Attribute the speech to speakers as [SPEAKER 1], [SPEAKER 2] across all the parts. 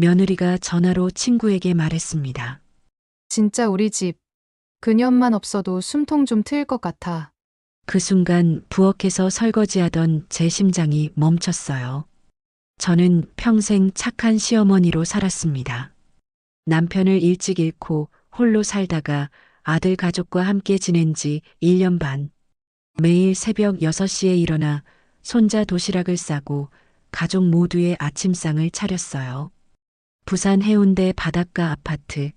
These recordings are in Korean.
[SPEAKER 1] 며느리가 전화로 친구에게 말했습니다.
[SPEAKER 2] 진짜 우리 집. 그년만 없어도 숨통 좀 트일 것 같아.
[SPEAKER 1] 그 순간 부엌에서 설거지하던 제 심장이 멈췄어요. 저는 평생 착한 시어머니로 살았습니다. 남편을 일찍 잃고 홀로 살다가 아들 가족과 함께 지낸 지 1년 반. 매일 새벽 6시에 일어나 손자 도시락을 싸고 가족 모두의 아침상을 차렸어요. 부산 해운대 바닷가 아파트,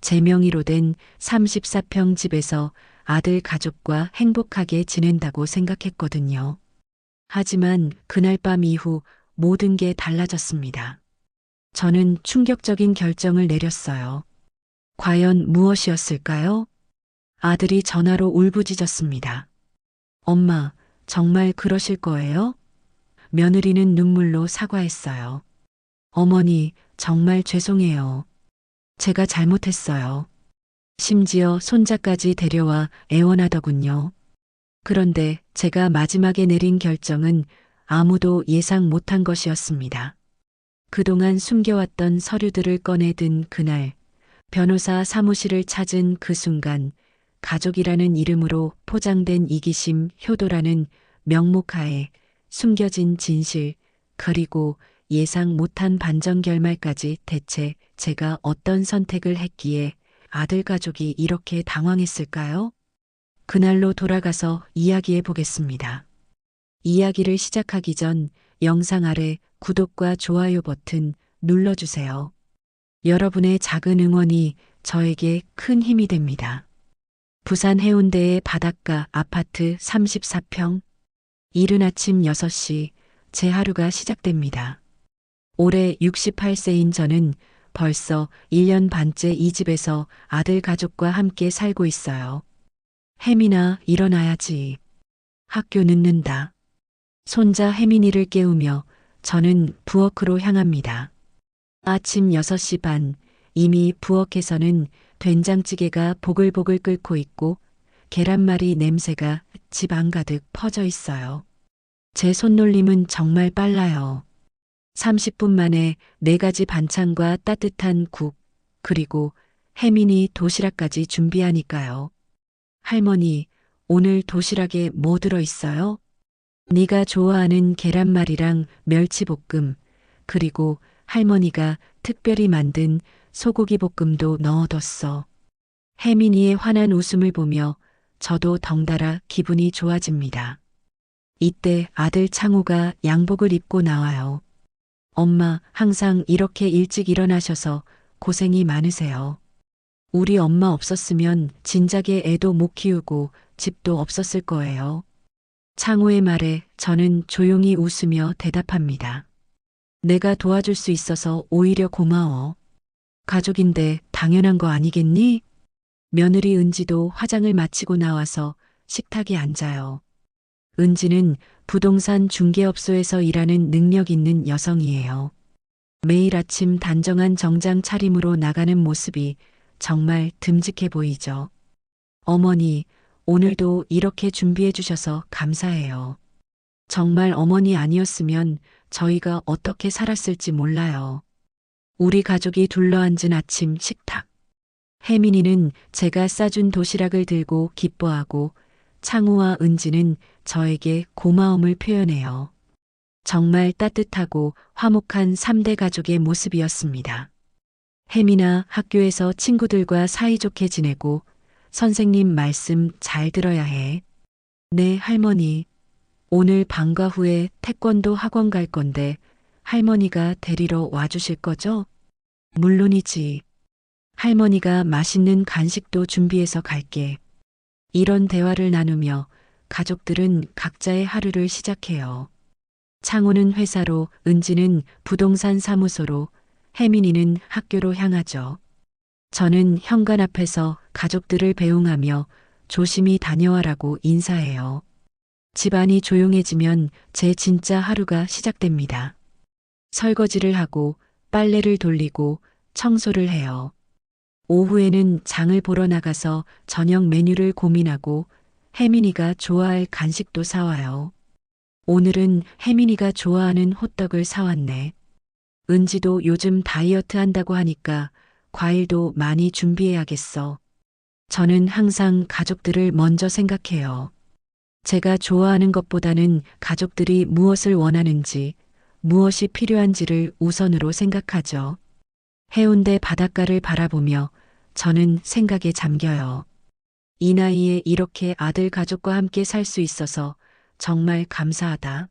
[SPEAKER 1] 제 명의로 된 34평 집에서 아들 가족과 행복하게 지낸다고 생각했거든요. 하지만 그날 밤 이후 모든 게 달라졌습니다. 저는 충격적인 결정을 내렸어요. 과연 무엇이었을까요? 아들이 전화로 울부짖었습니다. 엄마, 정말 그러실 거예요? 며느리는 눈물로 사과했어요. 어머니, 정말 죄송해요. 제가 잘못했어요. 심지어 손자까지 데려와 애원하더군요. 그런데 제가 마지막에 내린 결정은 아무도 예상 못한 것이었습니다. 그동안 숨겨왔던 서류들을 꺼내든 그날, 변호사 사무실을 찾은 그 순간, 가족이라는 이름으로 포장된 이기심, 효도라는 명목하에 숨겨진 진실, 그리고 예상 못한 반전 결말까지 대체 제가 어떤 선택을 했기에 아들 가족이 이렇게 당황했을까요? 그날로 돌아가서 이야기해 보겠습니다. 이야기를 시작하기 전 영상 아래 구독과 좋아요 버튼 눌러주세요. 여러분의 작은 응원이 저에게 큰 힘이 됩니다. 부산 해운대의 바닷가 아파트 34평. 이른 아침 6시 제 하루가 시작됩니다. 올해 68세인 저는 벌써 1년 반째 이 집에서 아들 가족과 함께 살고 있어요. 혜민아, 일어나야지. 학교 늦는다. 손자 혜민이를 깨우며 저는 부엌으로 향합니다. 아침 6시 반, 이미 부엌에서는 된장찌개가 보글보글 끓고 있고 계란말이 냄새가 집 안가득 퍼져 있어요. 제 손놀림은 정말 빨라요. 30분 만에 4가지 반찬과 따뜻한 국, 그리고 혜민이 도시락까지 준비하니까요. 할머니, 오늘 도시락에 뭐 들어있어요? 네가 좋아하는 계란말이랑 멸치볶음, 그리고 할머니가 특별히 만든 소고기 볶음도 넣어뒀어. 혜민이의 환한 웃음을 보며 저도 덩달아 기분이 좋아집니다. 이때 아들 창호가 양복을 입고 나와요. 엄마, 항상 이렇게 일찍 일어나셔서 고생이 많으세요. 우리 엄마 없었으면 진작에 애도 못 키우고 집도 없었을 거예요. 창호의 말에 저는 조용히 웃으며 대답합니다. 내가 도와줄 수 있어서 오히려 고마워. 가족인데 당연한 거 아니겠니? 며느리 은지도 화장을 마치고 나와서 식탁에 앉아요. 은지는 부동산 중개업소에서 일하는 능력 있는 여성이에요. 매일 아침 단정한 정장 차림으로 나가는 모습이 정말 듬직해 보이죠. 어머니, 오늘도 이렇게 준비해 주셔서 감사해요. 정말 어머니 아니었으면 저희가 어떻게 살았을지 몰라요. 우리 가족이 둘러앉은 아침 식탁. 혜민이는 제가 싸준 도시락을 들고 기뻐하고 창우와 은지는 저에게 고마움을 표현해요. 정말 따뜻하고 화목한 3대 가족의 모습이었습니다. 혜민아, 학교에서 친구들과 사이좋게 지내고 선생님 말씀 잘 들어야 해. 네, 할머니. 오늘 방과 후에 태권도 학원 갈 건데 할머니가 데리러 와주실 거죠? 물론이지. 할머니가 맛있는 간식도 준비해서 갈게. 이런 대화를 나누며 가족들은 각자의 하루를 시작해요. 창호는 회사로, 은지는 부동산 사무소로, 혜민이는 학교로 향하죠. 저는 현관 앞에서 가족들을 배웅하며 조심히 다녀와라고 인사해요. 집안이 조용해지면 제 진짜 하루가 시작됩니다. 설거지를 하고 빨래를 돌리고 청소를 해요. 오후에는 장을 보러 나가서 저녁 메뉴를 고민하고 혜민이가 좋아할 간식도 사와요. 오늘은 혜민이가 좋아하는 호떡을 사왔네. 은지도 요즘 다이어트 한다고 하니까 과일도 많이 준비해야겠어. 저는 항상 가족들을 먼저 생각해요. 제가 좋아하는 것보다는 가족들이 무엇을 원하는지, 무엇이 필요한지를 우선으로 생각하죠. 해운대 바닷가를 바라보며 저는 생각에 잠겨요. 이 나이에 이렇게 아들 가족과 함께 살 수 있어서 정말 감사하다.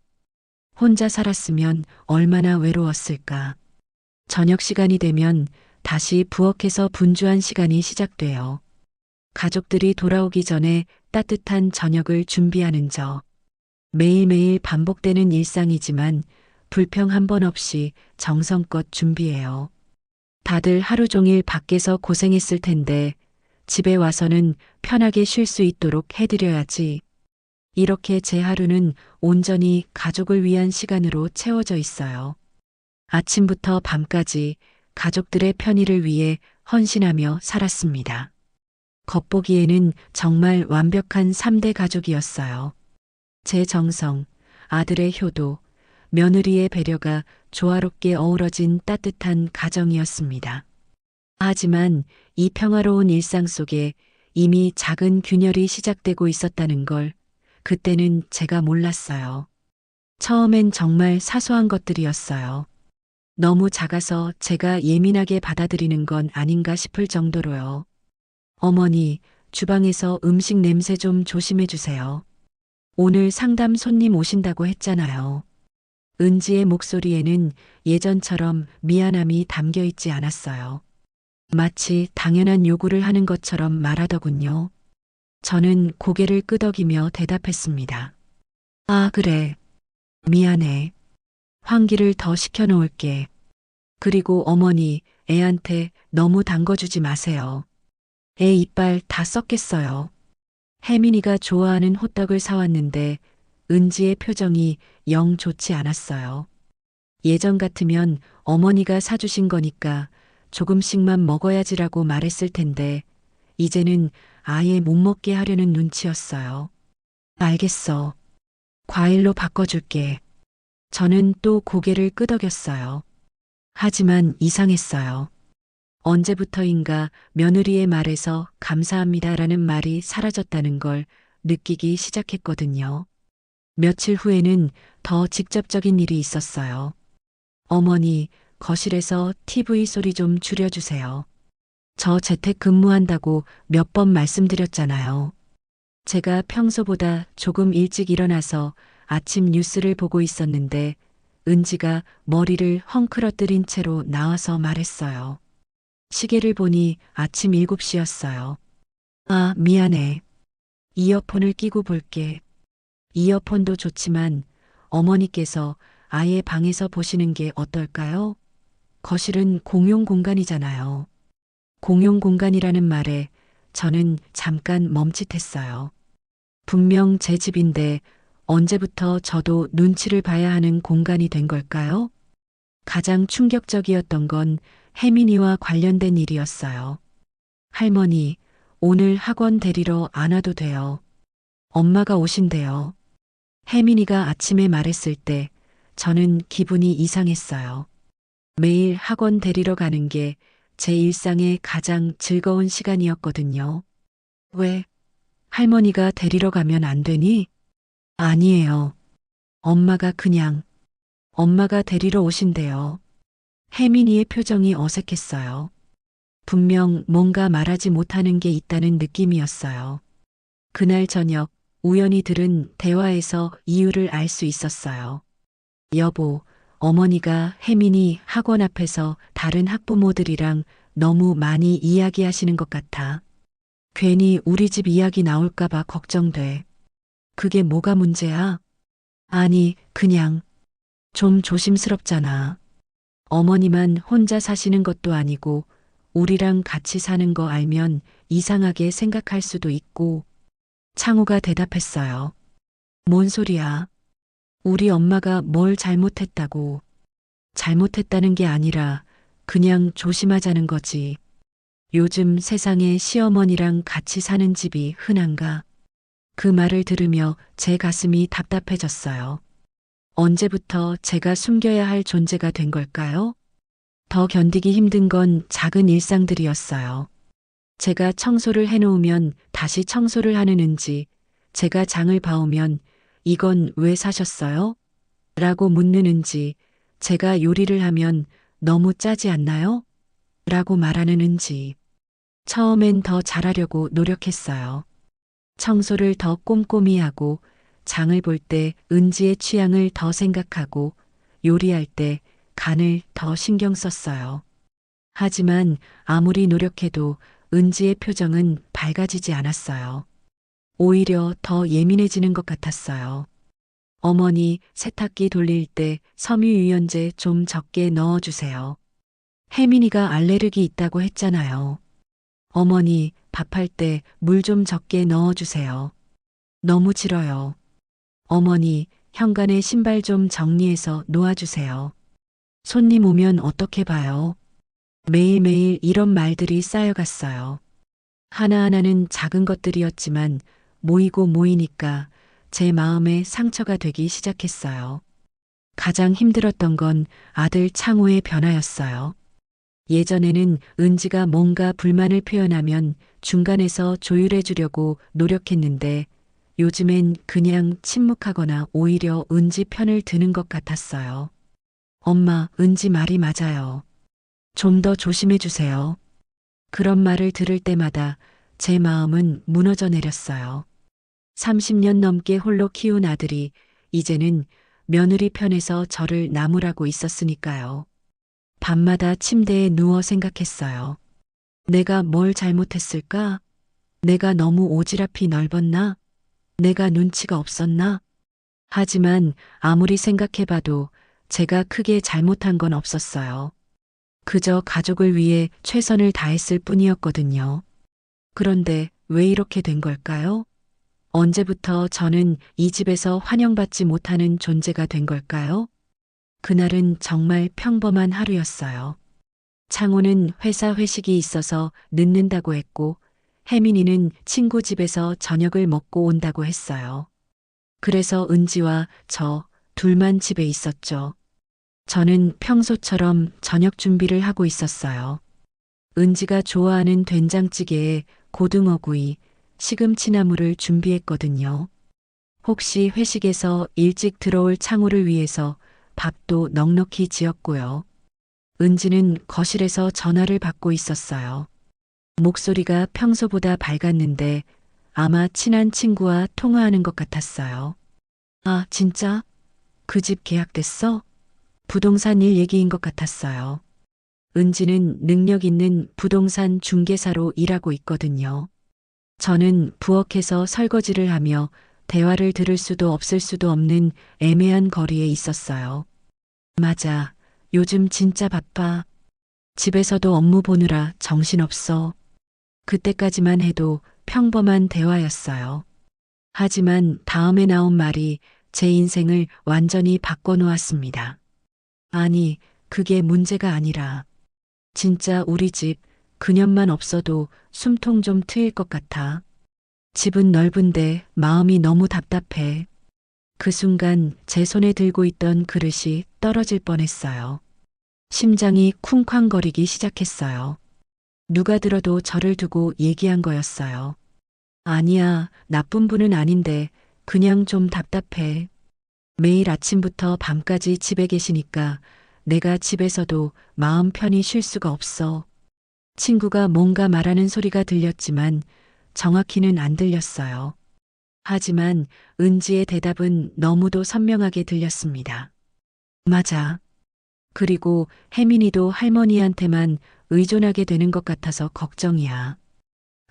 [SPEAKER 1] 혼자 살았으면 얼마나 외로웠을까. 저녁 시간이 되면 다시 부엌에서 분주한 시간이 시작돼요. 가족들이 돌아오기 전에 따뜻한 저녁을 준비하는 저. 매일매일 반복되는 일상이지만 불평 한 번 없이 정성껏 준비해요. 다들 하루 종일 밖에서 고생했을 텐데 집에 와서는 편하게 쉴 수 있도록 해드려야지. 이렇게 제 하루는 온전히 가족을 위한 시간으로 채워져 있어요. 아침부터 밤까지 가족들의 편의를 위해 헌신하며 살았습니다. 겉보기에는 정말 완벽한 3대 가족이었어요. 제 정성, 아들의 효도, 며느리의 배려가 조화롭게 어우러진 따뜻한 가정이었습니다. 하지만 이 평화로운 일상 속에 이미 작은 균열이 시작되고 있었다는 걸 그때는 제가 몰랐어요. 처음엔 정말 사소한 것들이었어요. 너무 작아서 제가 예민하게 받아들이는 건 아닌가 싶을 정도로요. 어머니, 주방에서 음식 냄새 좀 조심해 주세요. 오늘 상담 손님 오신다고 했잖아요. 은지의 목소리에는 예전처럼 미안함이 담겨 있지 않았어요. 마치 당연한 요구를 하는 것처럼 말하더군요. 저는 고개를 끄덕이며 대답했습니다. 아, 그래. 미안해. 환기를 더 시켜놓을게. 그리고 어머니, 애한테 너무 담궈주지 마세요. 애 이빨 다 썩겠어요. 혜민이가 좋아하는 호떡을 사왔는데 은지의 표정이 영 좋지 않았어요. 예전 같으면 어머니가 사주신 거니까 조금씩만 먹어야지라고 말했을 텐데 이제는 아예 못 먹게 하려는 눈치였어요. 알겠어. 과일로 바꿔줄게. 저는 또 고개를 끄덕였어요. 하지만 이상했어요. 언제부터인가 며느리의 말에서 감사합니다라는 말이 사라졌다는 걸 느끼기 시작했거든요. 며칠 후에는 더 직접적인 일이 있었어요. 어머니, 거실에서 TV 소리 좀 줄여주세요. 저 재택 근무한다고 몇 번 말씀드렸잖아요. 제가 평소보다 조금 일찍 일어나서 아침 뉴스를 보고 있었는데 은지가 머리를 헝클어뜨린 채로 나와서 말했어요. 시계를 보니 아침 7시였어요. 아, 미안해. 이어폰을 끼고 볼게. 이어폰도 좋지만 어머니께서 아예 방에서 보시는 게 어떨까요? 거실은 공용 공간이잖아요. 공용 공간이라는 말에 저는 잠깐 멈칫했어요. 분명 제 집인데 언제부터 저도 눈치를 봐야 하는 공간이 된 걸까요? 가장 충격적이었던 건 혜민이와 관련된 일이었어요. 할머니, 오늘 학원 데리러 안 와도 돼요. 엄마가 오신대요. 혜민이가 아침에 말했을 때 저는 기분이 이상했어요. 매일 학원 데리러 가는 게 제 일상의 가장 즐거운 시간이었거든요. 왜? 할머니가 데리러 가면 안 되니? 아니에요. 엄마가 엄마가 데리러 오신대요. 혜민이의 표정이 어색했어요. 분명 뭔가 말하지 못하는 게 있다는 느낌이었어요. 그날 저녁 우연히 들은 대화에서 이유를 알 수 있었어요. 여보, 어머니가 혜민이 학원 앞에서 다른 학부모들이랑 너무 많이 이야기하시는 것 같아. 괜히 우리 집 이야기 나올까봐 걱정돼. 그게 뭐가 문제야? 아니, 그냥 좀 조심스럽잖아. 어머니만 혼자 사시는 것도 아니고 우리랑 같이 사는 거 알면 이상하게 생각할 수도 있고. 창우가 대답했어요. 뭔 소리야? 우리 엄마가 뭘 잘못했다고. 잘못했다는 게 아니라 그냥 조심하자는 거지. 요즘 세상에 시어머니랑 같이 사는 집이 흔한가? 그 말을 들으며 제 가슴이 답답해졌어요. 언제부터 제가 숨겨야 할 존재가 된 걸까요? 더 견디기 힘든 건 작은 일상들이었어요. 제가 청소를 해놓으면 다시 청소를 하는 은지, 제가 장을 봐오면 이건 왜 사셨어요? 라고 묻는 은지, 제가 요리를 하면 너무 짜지 않나요? 라고 말하는 은지. 처음엔 더 잘하려고 노력했어요. 청소를 더 꼼꼼히 하고, 장을 볼 때 은지의 취향을 더 생각하고, 요리할 때 간을 더 신경 썼어요. 하지만 아무리 노력해도 은지의 표정은 밝아지지 않았어요. 오히려 더 예민해지는 것 같았어요. 어머니, 세탁기 돌릴 때 섬유유연제 좀 적게 넣어주세요. 혜민이가 알레르기 있다고 했잖아요. 어머니, 밥할 때 물 좀 적게 넣어주세요. 너무 질어요. 어머니, 현관에 신발 좀 정리해서 놓아주세요. 손님 오면 어떻게 봐요? 매일매일 이런 말들이 쌓여갔어요. 하나하나는 작은 것들이었지만 모이고 모이니까 제 마음에 상처가 되기 시작했어요. 가장 힘들었던 건 아들 창호의 변화였어요. 예전에는 은지가 뭔가 불만을 표현하면 중간에서 조율해 주려고 노력했는데 요즘엔 그냥 침묵하거나 오히려 은지 편을 드는 것 같았어요. 엄마, 은지 말이 맞아요. 좀 더 조심해 주세요. 그런 말을 들을 때마다 제 마음은 무너져 내렸어요. 30년 넘게 홀로 키운 아들이 이제는 며느리 편에서 저를 나무라고 있었으니까요. 밤마다 침대에 누워 생각했어요. 내가 뭘 잘못했을까? 내가 너무 오지랖이 넓었나? 내가 눈치가 없었나? 하지만 아무리 생각해봐도 제가 크게 잘못한 건 없었어요. 그저 가족을 위해 최선을 다했을 뿐이었거든요. 그런데 왜 이렇게 된 걸까요? 언제부터 저는 이 집에서 환영받지 못하는 존재가 된 걸까요? 그날은 정말 평범한 하루였어요. 창호는 회사 회식이 있어서 늦는다고 했고, 혜민이는 친구 집에서 저녁을 먹고 온다고 했어요. 그래서 은지와 저 둘만 집에 있었죠. 저는 평소처럼 저녁 준비를 하고 있었어요. 은지가 좋아하는 된장찌개에 고등어구이, 시금치나물을 준비했거든요. 혹시 회식에서 일찍 들어올 창호를 위해서 밥도 넉넉히 지었고요. 은지는 거실에서 전화를 받고 있었어요. 목소리가 평소보다 밝았는데 아마 친한 친구와 통화하는 것 같았어요. 아, 진짜? 그 집 계약됐어? 부동산 일 얘기인 것 같았어요. 은지는 능력 있는 부동산 중개사로 일하고 있거든요. 저는 부엌에서 설거지를 하며 대화를 들을 수도 없을 수도 없는 애매한 거리에 있었어요. 맞아. 요즘 진짜 바빠. 집에서도 업무 보느라 정신없어. 그때까지만 해도 평범한 대화였어요. 하지만 다음에 나온 말이 제 인생을 완전히 바꿔놓았습니다. 아니, 그게 문제가 아니라 진짜 우리 집 그년만 없어도 숨통 좀 트일 것 같아. 집은 넓은데 마음이 너무 답답해. 그 순간 제 손에 들고 있던 그릇이 떨어질 뻔했어요. 심장이 쿵쾅거리기 시작했어요. 누가 들어도 저를 두고 얘기한 거였어요. 아니야, 나쁜 분은 아닌데 그냥 좀 답답해. 매일 아침부터 밤까지 집에 계시니까 내가 집에서도 마음 편히 쉴 수가 없어. 친구가 뭔가 말하는 소리가 들렸지만 정확히는 안 들렸어요. 하지만 은지의 대답은 너무도 선명하게 들렸습니다. 맞아. 그리고 혜민이도 할머니한테만 의존하게 되는 것 같아서 걱정이야.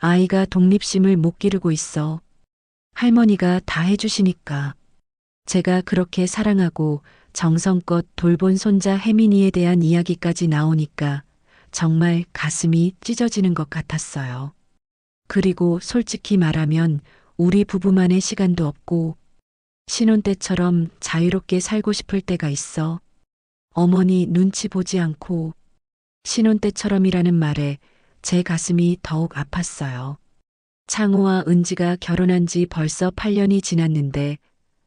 [SPEAKER 1] 아이가 독립심을 못 기르고 있어. 할머니가 다 해주시니까. 제가 그렇게 사랑하고 정성껏 돌본 손자 혜민이에 대한 이야기까지 나오니까 정말 가슴이 찢어지는 것 같았어요. 그리고 솔직히 말하면 우리 부부만의 시간도 없고 신혼 때처럼 자유롭게 살고 싶을 때가 있어. 어머니 눈치 보지 않고 신혼 때처럼이라는 말에 제 가슴이 더욱 아팠어요. 창호와 은지가 결혼한 지 벌써 8년이 지났는데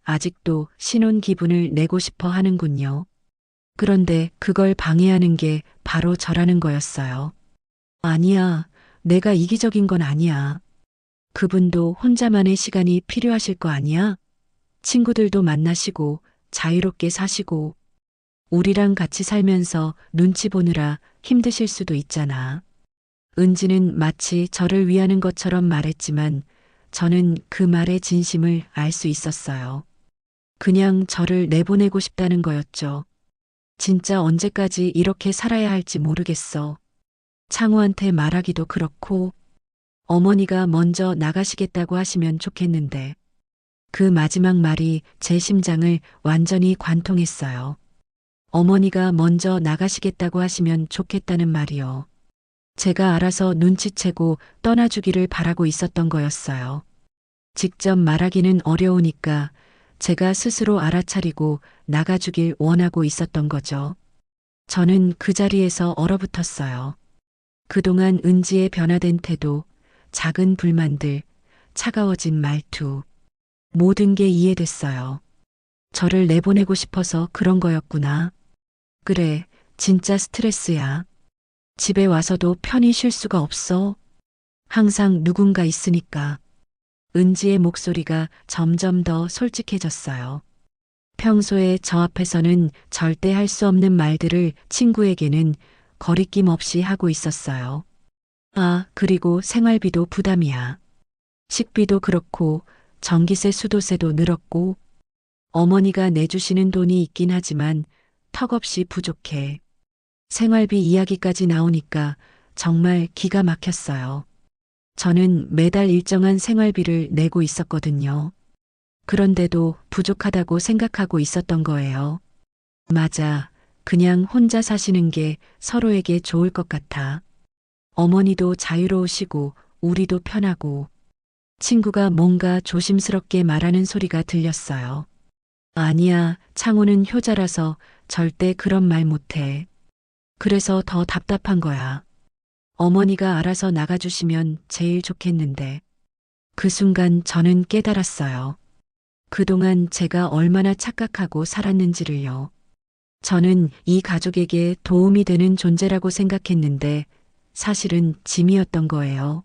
[SPEAKER 1] 아직도 신혼 기분을 내고 싶어 하는군요. 그런데 그걸 방해하는 게 바로 저라는 거였어요. 아니야, 내가 이기적인 건 아니야. 그분도 혼자만의 시간이 필요하실 거 아니야? 친구들도 만나시고, 자유롭게 사시고, 우리랑 같이 살면서 눈치 보느라 힘드실 수도 있잖아. 은지는 마치 저를 위하는 것처럼 말했지만 저는 그 말의 진심을 알 수 있었어요. 그냥 저를 내보내고 싶다는 거였죠. 진짜 언제까지 이렇게 살아야 할지 모르겠어. 창호한테 말하기도 그렇고 어머니가 먼저 나가시겠다고 하시면 좋겠는데 그 마지막 말이 제 심장을 완전히 관통했어요. 어머니가 먼저 나가시겠다고 하시면 좋겠다는 말이요. 제가 알아서 눈치채고 떠나주기를 바라고 있었던 거였어요. 직접 말하기는 어려우니까 제가 스스로 알아차리고 나가주길 원하고 있었던 거죠. 저는 그 자리에서 얼어붙었어요. 그동안 은지의 변화된 태도, 작은 불만들, 차가워진 말투, 모든 게 이해됐어요. 저를 내보내고 싶어서 그런 거였구나. 그래, 진짜 스트레스야. 집에 와서도 편히 쉴 수가 없어. 항상 누군가 있으니까. 은지의 목소리가 점점 더 솔직해졌어요. 평소에 저 앞에서는 절대 할 수 없는 말들을 친구에게는 거리낌 없이 하고 있었어요. 아, 그리고 생활비도 부담이야. 식비도 그렇고 전기세 수도세도 늘었고 어머니가 내주시는 돈이 있긴 하지만 턱없이 부족해. 생활비 이야기까지 나오니까 정말 기가 막혔어요. 저는 매달 일정한 생활비를 내고 있었거든요. 그런데도 부족하다고 생각하고 있었던 거예요. 맞아. 그냥 혼자 사시는 게 서로에게 좋을 것 같아. 어머니도 자유로우시고 우리도 편하고 친구가 뭔가 조심스럽게 말하는 소리가 들렸어요. 아니야, 창호는 효자라서 절대 그런 말 못해. 그래서 더 답답한 거야. 어머니가 알아서 나가주시면 제일 좋겠는데. 그 순간 저는 깨달았어요. 그동안 제가 얼마나 착각하고 살았는지를요. 저는 이 가족에게 도움이 되는 존재라고 생각했는데 사실은 짐이었던 거예요.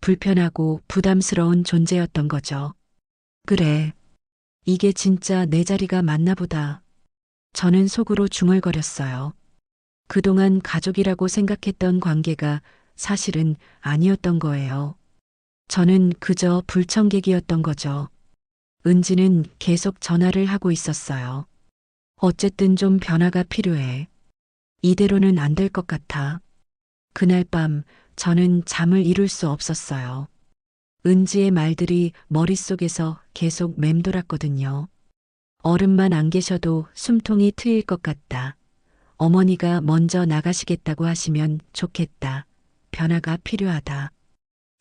[SPEAKER 1] 불편하고 부담스러운 존재였던 거죠. 그래. 이게 진짜 내 자리가 맞나 보다. 저는 속으로 중얼거렸어요. 그동안 가족이라고 생각했던 관계가 사실은 아니었던 거예요. 저는 그저 불청객이었던 거죠. 은지는 계속 전화를 하고 있었어요. 어쨌든 좀 변화가 필요해. 이대로는 안 될 것 같아. 그날 밤 저는 잠을 이룰 수 없었어요. 은지의 말들이 머릿속에서 계속 맴돌았거든요. 어른만 안 계셔도 숨통이 트일 것 같다. 어머니가 먼저 나가시겠다고 하시면 좋겠다. 변화가 필요하다.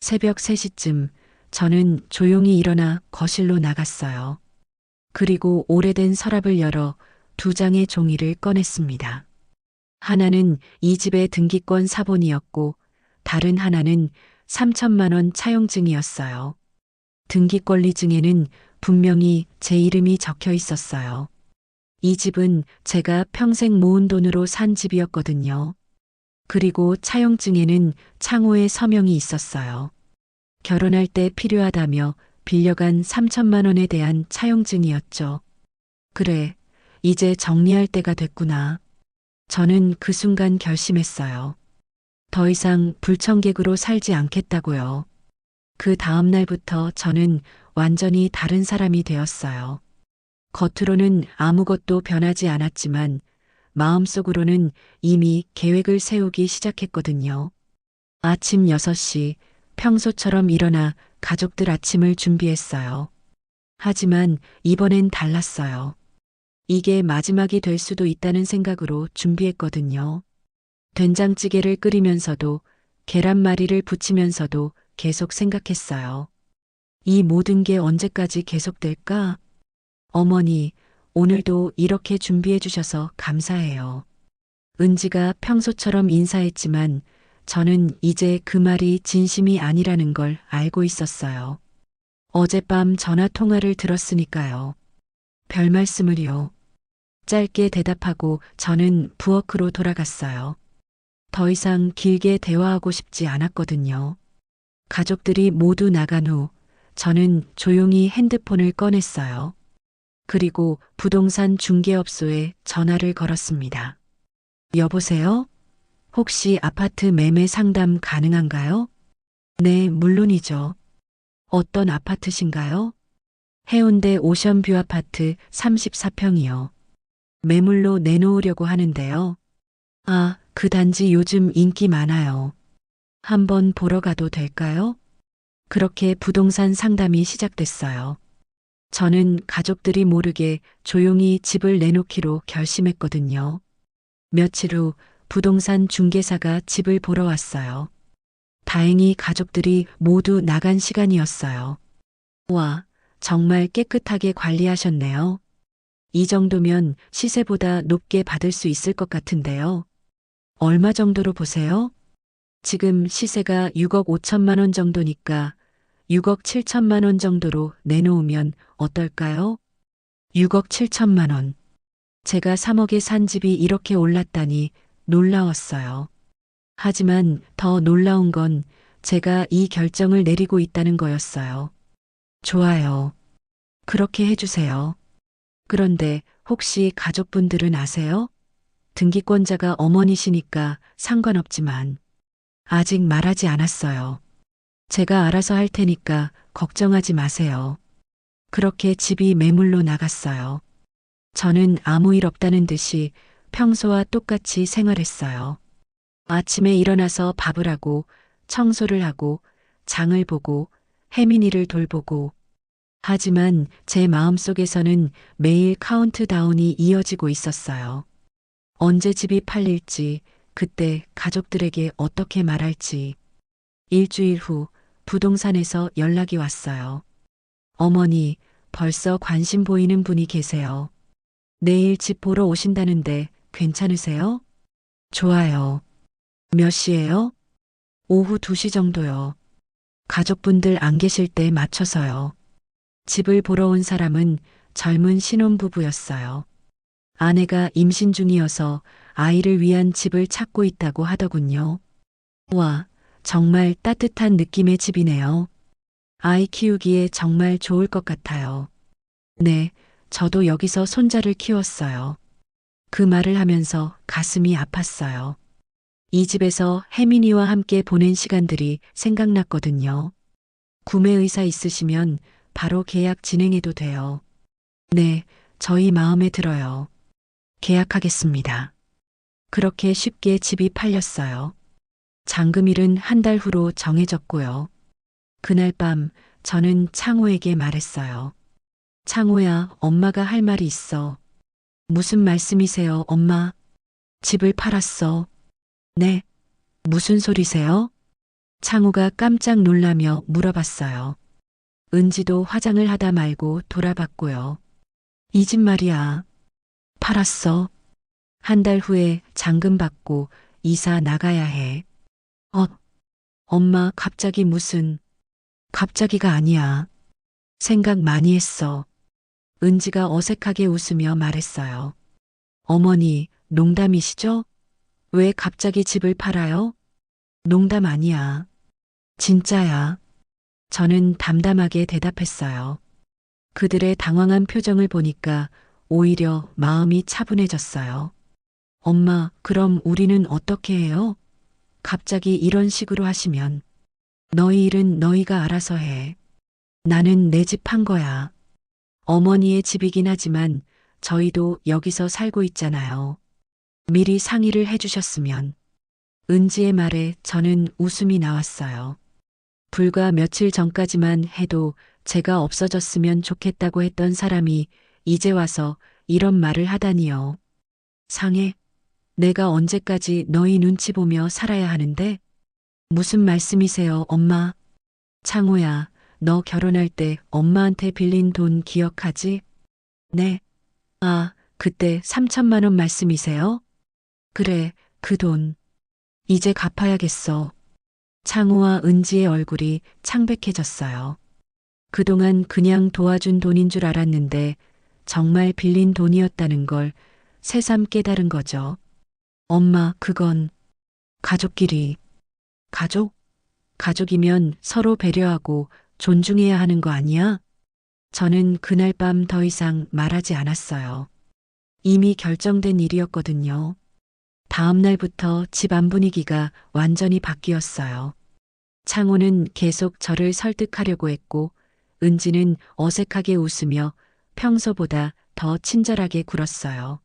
[SPEAKER 1] 새벽 3시쯤 저는 조용히 일어나 거실로 나갔어요. 그리고 오래된 서랍을 열어 2장의 종이를 꺼냈습니다. 하나는 이 집의 등기권 사본이었고 다른 하나는 3천만 원 차용증이었어요. 등기권리증에는 분명히 제 이름이 적혀 있었어요. 이 집은 제가 평생 모은 돈으로 산 집이었거든요. 그리고 차용증에는 창호의 서명이 있었어요. 결혼할 때 필요하다며 빌려간 3천만 원에 대한 차용증이었죠. 그래, 이제 정리할 때가 됐구나. 저는 그 순간 결심했어요. 더 이상 불청객으로 살지 않겠다고요. 그 다음 날부터 저는 완전히 다른 사람이 되었어요. 겉으로는 아무것도 변하지 않았지만 마음속으로는 이미 계획을 세우기 시작했거든요. 아침 6시 평소처럼 일어나 가족들 아침을 준비했어요. 하지만 이번엔 달랐어요. 이게 마지막이 될 수도 있다는 생각으로 준비했거든요. 된장찌개를 끓이면서도 계란말이를 부치면서도 계속 생각했어요. 이 모든 게 언제까지 계속될까? 어머니, 오늘도 이렇게 준비해 주셔서 감사해요. 은지가 평소처럼 인사했지만 저는 이제 그 말이 진심이 아니라는 걸 알고 있었어요. 어젯밤 전화 통화를 들었으니까요. 별 말씀을요. 짧게 대답하고 저는 부엌으로 돌아갔어요. 더 이상 길게 대화하고 싶지 않았거든요. 가족들이 모두 나간 후 저는 조용히 핸드폰을 꺼냈어요. 그리고 부동산 중개업소에 전화를 걸었습니다. 여보세요? 혹시 아파트 매매 상담 가능한가요? 네, 물론이죠. 어떤 아파트신가요? 해운대 오션뷰 아파트 34평이요. 매물로 내놓으려고 하는데요. 아, 그 단지 요즘 인기 많아요. 한번 보러 가도 될까요? 그렇게 부동산 상담이 시작됐어요. 저는 가족들이 모르게 조용히 집을 내놓기로 결심했거든요. 며칠 후 부동산 중개사가 집을 보러 왔어요. 다행히 가족들이 모두 나간 시간이었어요. 와, 정말 깨끗하게 관리하셨네요. 이 정도면 시세보다 높게 받을 수 있을 것 같은데요. 얼마 정도로 보세요? 지금 시세가 6억 5천만 원 정도니까 6억 7천만 원 정도로 내놓으면 어떨까요? 6억 7천만 원. 제가 3억에 산 집이 이렇게 올랐다니 놀라웠어요. 하지만 더 놀라운 건 제가 이 결정을 내리고 있다는 거였어요. 좋아요. 그렇게 해주세요. 그런데 혹시 가족분들은 아세요? 등기권자가 어머니시니까 상관없지만 아직 말하지 않았어요. 제가 알아서 할 테니까 걱정하지 마세요. 그렇게 집이 매물로 나갔어요. 저는 아무 일 없다는 듯이 평소와 똑같이 생활했어요. 아침에 일어나서 밥을 하고 청소를 하고 장을 보고 혜민이를 돌보고 하지만 제 마음속에서는 매일 카운트다운이 이어지고 있었어요. 언제 집이 팔릴지, 그때 가족들에게 어떻게 말할지. 일주일 후 부동산에서 연락이 왔어요. 어머니, 벌써 관심 보이는 분이 계세요. 내일 집 보러 오신다는데 괜찮으세요? 좋아요. 몇 시예요? 오후 2시 정도요. 가족분들 안 계실 때 맞춰서요. 집을 보러 온 사람은 젊은 신혼부부였어요. 아내가 임신 중이어서 아이를 위한 집을 찾고 있다고 하더군요. 와, 정말 따뜻한 느낌의 집이네요. 아이 키우기에 정말 좋을 것 같아요. 네, 저도 여기서 손자를 키웠어요. 그 말을 하면서 가슴이 아팠어요. 이 집에서 혜민이와 함께 보낸 시간들이 생각났거든요. 구매 의사 있으시면 바로 계약 진행해도 돼요. 네, 저희 마음에 들어요. 계약하겠습니다. 그렇게 쉽게 집이 팔렸어요. 잔금일은 한 달 후로 정해졌고요. 그날 밤 저는 창호에게 말했어요. 창호야, 엄마가 할 말이 있어. 무슨 말씀이세요, 엄마? 집을 팔았어. 네. 무슨 소리세요? 창호가 깜짝 놀라며 물어봤어요. 은지도 화장을 하다 말고 돌아봤고요. 이 집 말이야. 팔았어. 한 달 후에 잔금 받고 이사 나가야 해. 엄마 갑자기 무슨, 갑자기가 아니야. 생각 많이 했어. 은지가 어색하게 웃으며 말했어요. 어머니, 농담이시죠? 왜 갑자기 집을 팔아요? 농담 아니야. 진짜야. 저는 담담하게 대답했어요. 그들의 당황한 표정을 보니까 오히려 마음이 차분해졌어요. 엄마, 그럼 우리는 어떻게 해요? 갑자기 이런 식으로 하시면. 너희 일은 너희가 알아서 해. 나는 내 집 판 거야. 어머니의 집이긴 하지만 저희도 여기서 살고 있잖아요. 미리 상의를 해주셨으면. 은지의 말에 저는 웃음이 나왔어요. 불과 며칠 전까지만 해도 제가 없어졌으면 좋겠다고 했던 사람이 이제 와서 이런 말을 하다니요. 상해? 내가 언제까지 너희 눈치 보며 살아야 하는데? 무슨 말씀이세요, 엄마? 창호야, 너 결혼할 때 엄마한테 빌린 돈 기억하지? 네. 아, 그때 3천만 원 말씀이세요? 그래, 그 돈. 이제 갚아야겠어. 창호와 은지의 얼굴이 창백해졌어요. 그동안 그냥 도와준 돈인 줄 알았는데 정말 빌린 돈이었다는 걸 새삼 깨달은 거죠. 엄마, 그건 가족끼리. 가족? 가족이면 서로 배려하고 존중해야 하는 거 아니야? 저는 그날 밤 더 이상 말하지 않았어요. 이미 결정된 일이었거든요. 다음 날부터 집 안 분위기가 완전히 바뀌었어요. 창호는 계속 저를 설득하려고 했고, 은지는 어색하게 웃으며 평소보다 더 친절하게 굴었어요.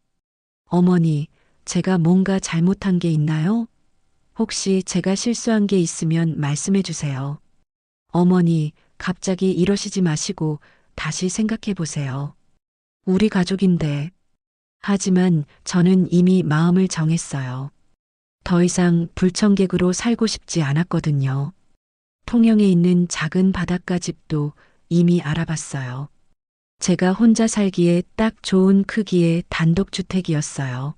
[SPEAKER 1] 어머니, 제가 뭔가 잘못한 게 있나요? 혹시 제가 실수한 게 있으면 말씀해 주세요. 어머니, 갑자기 이러시지 마시고 다시 생각해 보세요. 우리 가족인데. 하지만 저는 이미 마음을 정했어요. 더 이상 불청객으로 살고 싶지 않았거든요. 통영에 있는 작은 바닷가 집도 이미 알아봤어요. 제가 혼자 살기에 딱 좋은 크기의 단독주택이었어요.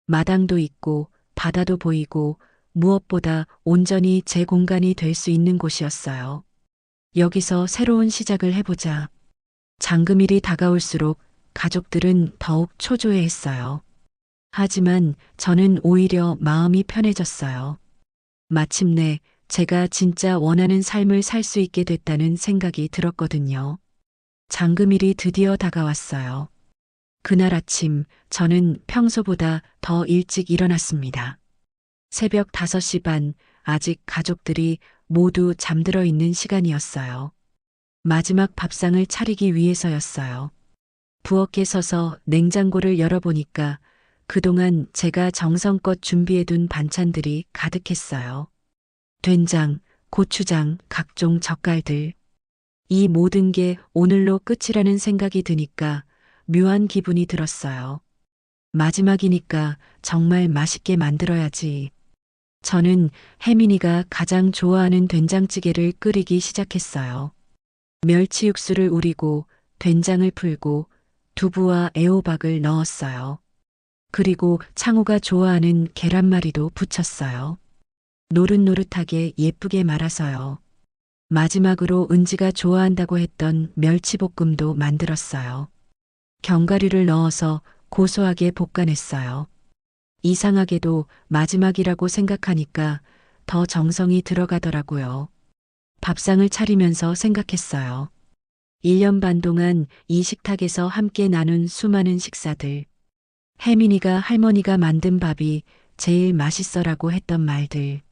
[SPEAKER 1] 마당도 있고 바다도 보이고 무엇보다 온전히 제 공간이 될 수 있는 곳이었어요. 여기서 새로운 시작을 해보자. 잔금일이 다가올수록 가족들은 더욱 초조해했어요. 하지만 저는 오히려 마음이 편해졌어요. 마침내 제가 진짜 원하는 삶을 살 수 있게 됐다는 생각이 들었거든요. 잔금일이 드디어 다가왔어요. 그날 아침 저는 평소보다 더 일찍 일어났습니다. 새벽 5시 반, 아직 가족들이 모두 잠들어 있는 시간이었어요. 마지막 밥상을 차리기 위해서였어요. 부엌에 서서 냉장고를 열어보니까 그동안 제가 정성껏 준비해둔 반찬들이 가득했어요. 된장, 고추장, 각종 젓갈들. 이 모든 게 오늘로 끝이라는 생각이 드니까 묘한 기분이 들었어요. 마지막이니까 정말 맛있게 만들어야지. 저는 혜민이가 가장 좋아하는 된장찌개를 끓이기 시작했어요. 멸치 육수를 우리고 된장을 풀고 두부와 애호박을 넣었어요. 그리고 창호가 좋아하는 계란말이도 부쳤어요. 노릇노릇하게 예쁘게 말아서요. 마지막으로 은지가 좋아한다고 했던 멸치볶음도 만들었어요. 견과류를 넣어서 고소하게 볶아냈어요. 이상하게도 마지막이라고 생각하니까 더 정성이 들어가더라고요. 밥상을 차리면서 생각했어요. 1년 반 동안 이 식탁에서 함께 나눈 수많은 식사들. 혜민이가 할머니가 만든 밥이 제일 맛있어라고 했던 말들.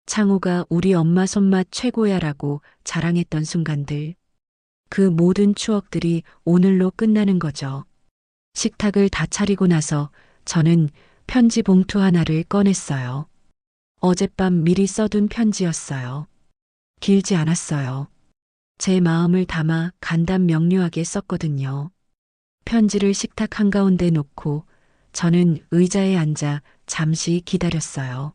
[SPEAKER 1] 창호가 우리 엄마 손맛 최고야라고 자랑했던 순간들. 그 모든 추억들이 오늘로 끝나는 거죠. 식탁을 다 차리고 나서 저는 편지 봉투 하나를 꺼냈어요. 어젯밤 미리 써둔 편지였어요. 길지 않았어요. 제 마음을 담아 간단 명료하게 썼거든요. 편지를 식탁 한가운데 놓고 저는 의자에 앉아 잠시 기다렸어요.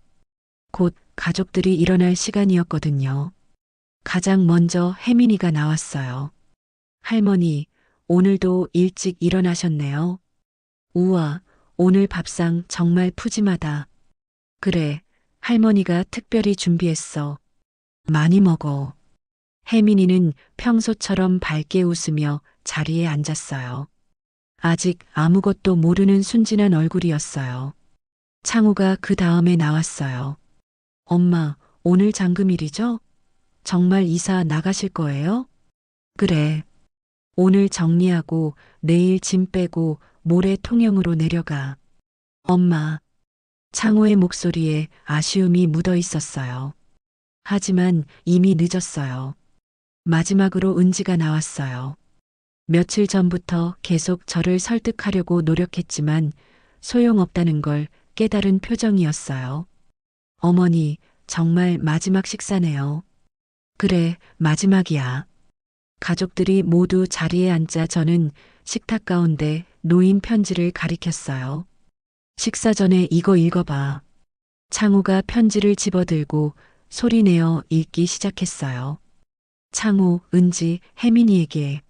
[SPEAKER 1] 곧 가족들이 일어날 시간이었거든요. 가장 먼저 혜민이가 나왔어요. 할머니, 오늘도 일찍 일어나셨네요. 우와, 오늘 밥상 정말 푸짐하다. 그래, 할머니가 특별히 준비했어. 많이 먹어. 혜민이는 평소처럼 밝게 웃으며 자리에 앉았어요. 아직 아무것도 모르는 순진한 얼굴이었어요. 창우가 그 다음에 나왔어요. 엄마, 오늘 잔금일이죠? 정말 이사 나가실 거예요? 그래. 오늘 정리하고 내일 짐 빼고 모레 통영으로 내려가. 엄마. 창호의 목소리에 아쉬움이 묻어 있었어요. 하지만 이미 늦었어요. 마지막으로 은지가 나왔어요. 며칠 전부터 계속 저를 설득하려고 노력했지만 소용없다는 걸 깨달은 표정이었어요. 어머니, 정말 마지막 식사네요. 그래, 마지막이야. 가족들이 모두 자리에 앉자 저는 식탁 가운데 놓인 편지를 가리켰어요. 식사 전에 이거 읽어봐. 창호가 편지를 집어들고 소리내어 읽기 시작했어요. 창호, 은지, 혜민이에게.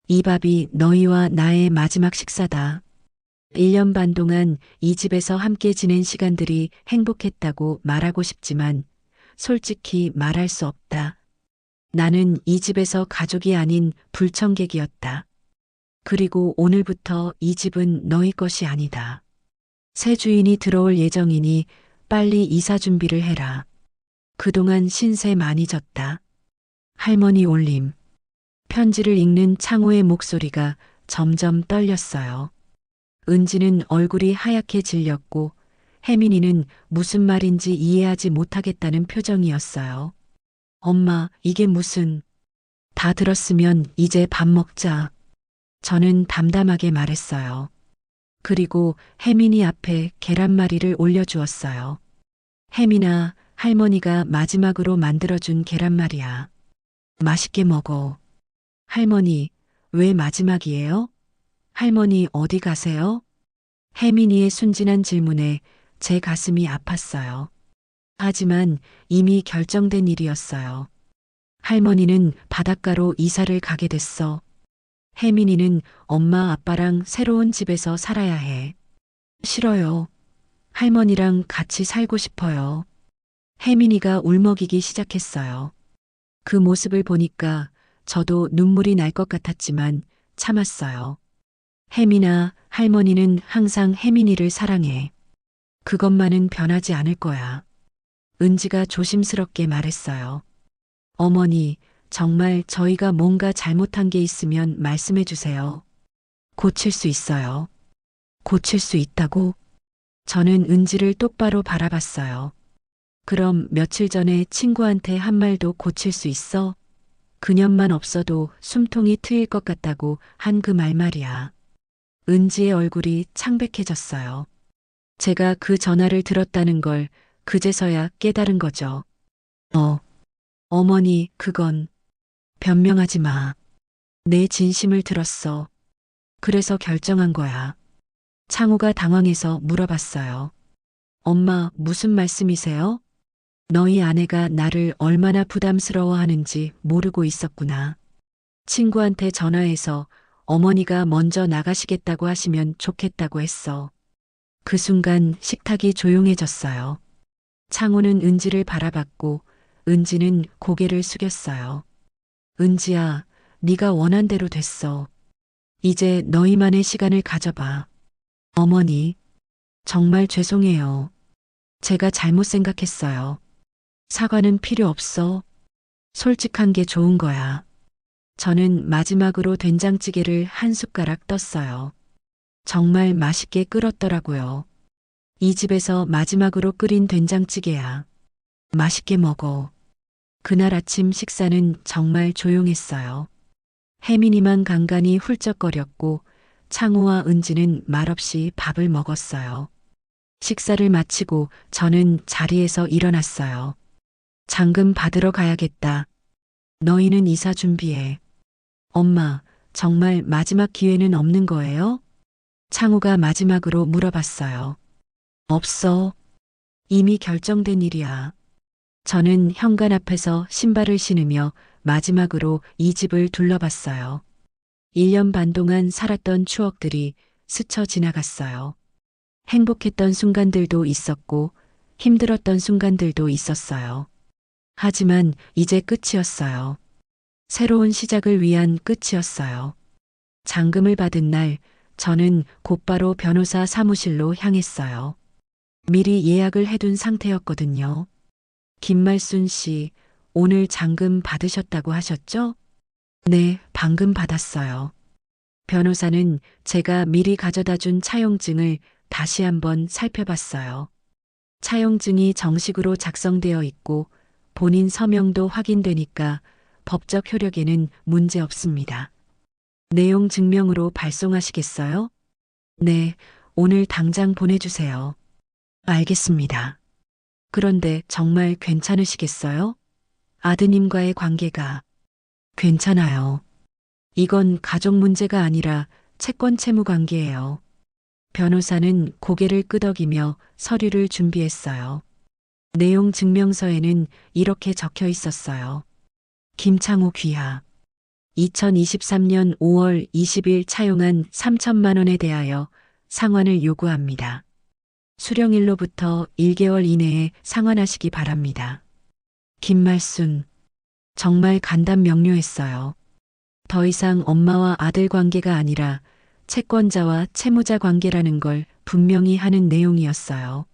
[SPEAKER 1] 이 밥이 너희와 나의 마지막 식사다. 1년 반 동안 이 집에서 함께 지낸 시간들이 행복했다고 말하고 싶지만 솔직히 말할 수 없다. 나는 이 집에서 가족이 아닌 불청객이었다. 그리고 오늘부터 이 집은 너희 것이 아니다. 새 주인이 들어올 예정이니 빨리 이사 준비를 해라. 그동안 신세 많이 졌다. 할머니 올림. 편지를 읽는 창호의 목소리가 점점 떨렸어요. 은지는 얼굴이 하얗게 질렸고 혜민이는 무슨 말인지 이해하지 못하겠다는 표정이었어요. 엄마, 이게 무슨... 다 들었으면 이제 밥 먹자. 저는 담담하게 말했어요. 그리고 혜민이 앞에 계란말이를 올려주었어요. 혜민아, 할머니가 마지막으로 만들어준 계란말이야. 맛있게 먹어. 할머니, 왜 마지막이에요? 할머니 어디 가세요? 혜민이의 순진한 질문에 제 가슴이 아팠어요. 하지만 이미 결정된 일이었어요. 할머니는 바닷가로 이사를 가게 됐어. 혜민이는 엄마 아빠랑 새로운 집에서 살아야 해. 싫어요. 할머니랑 같이 살고 싶어요. 혜민이가 울먹이기 시작했어요. 그 모습을 보니까 저도 눈물이 날 것 같았지만 참았어요. 혜민아, 할머니는 항상 혜민이를 사랑해. 그것만은 변하지 않을 거야. 은지가 조심스럽게 말했어요. 어머니, 정말 저희가 뭔가 잘못한 게 있으면 말씀해 주세요. 고칠 수 있어요. 고칠 수 있다고? 저는 은지를 똑바로 바라봤어요. 그럼 며칠 전에 친구한테 한 말도 고칠 수 있어? 그년만 없어도 숨통이 트일 것 같다고 한 그 말 말이야. 은지의 얼굴이 창백해졌어요. 제가 그 전화를 들었다는 걸 그제서야 깨달은 거죠. 어머니, 그건 변명하지 마. 내 진심을 들었어. 그래서 결정한 거야. 창호가 당황해서 물어봤어요. 엄마, 무슨 말씀이세요? 너희 아내가 나를 얼마나 부담스러워하는지 모르고 있었구나. 친구한테 전화해서 어머니가 먼저 나가시겠다고 하시면 좋겠다고 했어. 그 순간 식탁이 조용해졌어요. 창호는 은지를 바라봤고 은지는 고개를 숙였어요. 은지야, 네가 원한 대로 됐어. 이제 너희만의 시간을 가져봐. 어머니, 정말 죄송해요. 제가 잘못 생각했어요. 사과는 필요 없어. 솔직한 게 좋은 거야. 저는 마지막으로 된장찌개를 한 숟가락 떴어요. 정말 맛있게 끓었더라고요. 이 집에서 마지막으로 끓인 된장찌개야. 맛있게 먹어. 그날 아침 식사는 정말 조용했어요. 혜민이만 간간히 훌쩍거렸고 창호와 은지는 말없이 밥을 먹었어요. 식사를 마치고 저는 자리에서 일어났어요. 잔금 받으러 가야겠다. 너희는 이사 준비해. 엄마, 정말 마지막 기회는 없는 거예요? 창호가 마지막으로 물어봤어요. 없어. 이미 결정된 일이야. 저는 현관 앞에서 신발을 신으며 마지막으로 이 집을 둘러봤어요. 1년 반 동안 살았던 추억들이 스쳐 지나갔어요. 행복했던 순간들도 있었고 힘들었던 순간들도 있었어요. 하지만 이제 끝이었어요. 새로운 시작을 위한 끝이었어요. 잔금을 받은 날 저는 곧바로 변호사 사무실로 향했어요. 미리 예약을 해둔 상태였거든요. 김말순 씨, 오늘 잔금 받으셨다고 하셨죠? 네, 방금 받았어요. 변호사는 제가 미리 가져다 준 차용증을 다시 한번 살펴봤어요. 차용증이 정식으로 작성되어 있고 본인 서명도 확인되니까 법적 효력에는 문제 없습니다. 내용 증명으로 발송하시겠어요? 네, 오늘 당장 보내주세요. 알겠습니다. 그런데 정말 괜찮으시겠어요? 아드님과의 관계가 괜찮아요. 이건 가족 문제가 아니라 채권 채무 관계예요. 변호사는 고개를 끄덕이며 서류를 준비했어요. 내용 증명서에는 이렇게 적혀 있었어요. 김창호 귀하. 2023년 5월 20일 차용한 3천만 원에 대하여 상환을 요구합니다. 수령일로부터 1개월 이내에 상환하시기 바랍니다. 김말순. 정말 간단 명료했어요. 더 이상 엄마와 아들 관계가 아니라 채권자와 채무자 관계라는 걸 분명히 하는 내용이었어요.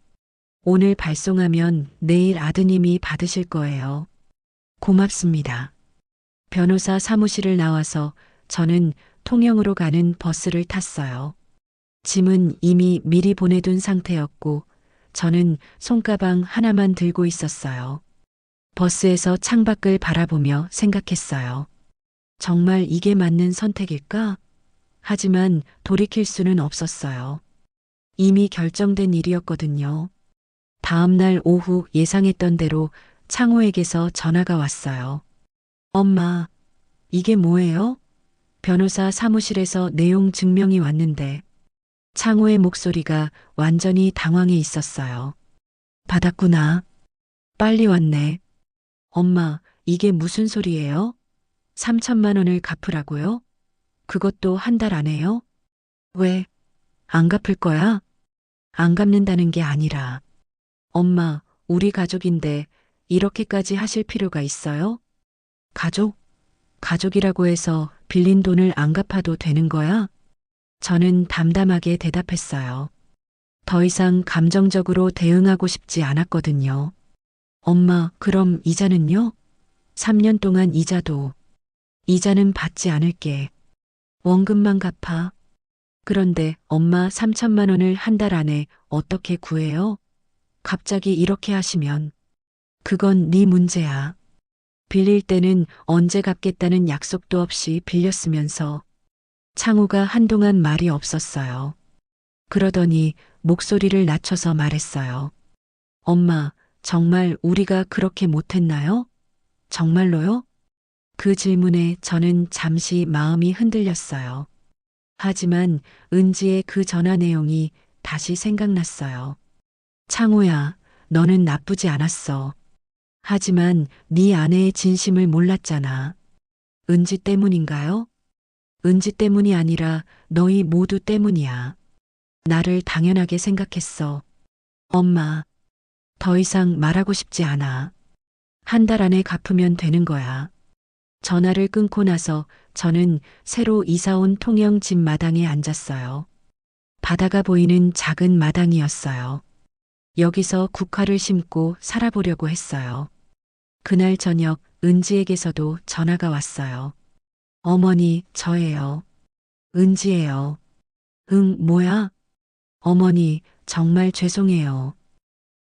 [SPEAKER 1] 오늘 발송하면 내일 아드님이 받으실 거예요. 고맙습니다. 변호사 사무실을 나와서 저는 통영으로 가는 버스를 탔어요. 짐은 이미 미리 보내둔 상태였고 저는 손가방 하나만 들고 있었어요. 버스에서 창밖을 바라보며 생각했어요. 정말 이게 맞는 선택일까? 하지만 돌이킬 수는 없었어요. 이미 결정된 일이었거든요. 다음 날 오후 예상했던 대로 창호에게서 전화가 왔어요. 엄마, 이게 뭐예요? 변호사 사무실에서 내용 증명이 왔는데 창호의 목소리가 완전히 당황해 있었어요. 받았구나. 빨리 왔네. 엄마, 이게 무슨 소리예요? 3천만 원을 갚으라고요? 그것도 한 달 안에요? 왜? 안 갚을 거야? 안 갚는다는 게 아니라. 엄마, 우리 가족인데 이렇게까지 하실 필요가 있어요? 가족? 가족이라고 해서 빌린 돈을 안 갚아도 되는 거야? 저는 담담하게 대답했어요. 더 이상 감정적으로 대응하고 싶지 않았거든요. 엄마, 그럼 이자는요? 3년 동안 이자도. 이자는 받지 않을게. 원금만 갚아. 그런데 엄마 3천만 원을 한 달 안에 어떻게 구해요? 갑자기 이렇게 하시면. 그건 네 문제야. 빌릴 때는 언제 갚겠다는 약속도 없이 빌렸으면서. 창호가 한동안 말이 없었어요. 그러더니 목소리를 낮춰서 말했어요. 엄마, 정말 우리가 그렇게 못했나요? 정말로요? 그 질문에 저는 잠시 마음이 흔들렸어요. 하지만 은지의 그 전화 내용이 다시 생각났어요. 창호야, 너는 나쁘지 않았어. 하지만 네 아내의 진심을 몰랐잖아. 은지 때문인가요? 은지 때문이 아니라 너희 모두 때문이야. 나를 당연하게 생각했어. 엄마, 더 이상 말하고 싶지 않아. 한 달 안에 갚으면 되는 거야. 전화를 끊고 나서 저는 새로 이사온 통영 집 마당에 앉았어요. 바다가 보이는 작은 마당이었어요. 여기서 국화를 심고 살아보려고 했어요. 그날 저녁 은지에게서도 전화가 왔어요. 어머니, 저예요. 은지예요. 응, 뭐야? 어머니, 정말 죄송해요.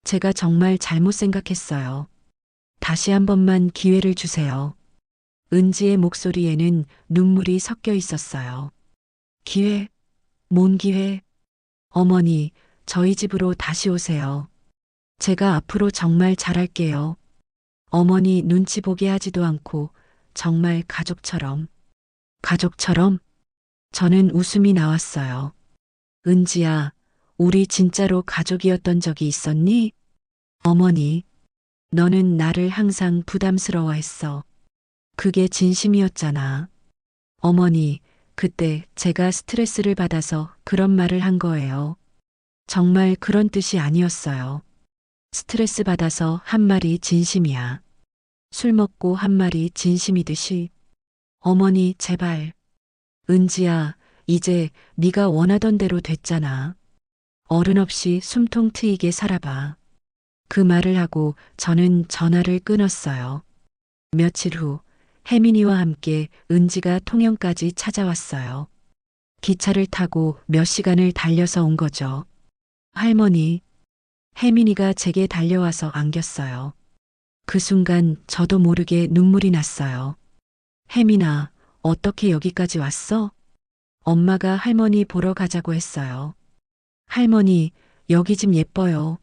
[SPEAKER 1] 제가 정말 잘못 생각했어요. 다시 한 번만 기회를 주세요. 은지의 목소리에는 눈물이 섞여 있었어요. 기회? 뭔 기회? 어머니, 저희 집으로 다시 오세요. 제가 앞으로 정말 잘할게요. 어머니 눈치 보게 하지도 않고 정말 가족처럼. 가족처럼? 저는 웃음이 나왔어요. 은지야, 우리 진짜로 가족이었던 적이 있었니? 어머니, 너는 나를 항상 부담스러워했어. 그게 진심이었잖아. 어머니, 그때 제가 스트레스를 받아서 그런 말을 한 거예요. 정말 그런 뜻이 아니었어요. 스트레스 받아서 한 말이 진심이야. 술 먹고 한 말이 진심이듯이. 어머니, 제발. 은지야, 이제 네가 원하던 대로 됐잖아. 어른 없이 숨통 트이게 살아봐. 그 말을 하고 저는 전화를 끊었어요. 며칠 후 혜민이와 함께 은지가 통영까지 찾아왔어요. 기차를 타고 몇 시간을 달려서 온 거죠. 할머니, 혜민이가 제게 달려와서 안겼어요. 그 순간 저도 모르게 눈물이 났어요. 혜민아, 어떻게 여기까지 왔어? 엄마가 할머니 보러 가자고 했어요. 할머니, 여기 집 예뻐요.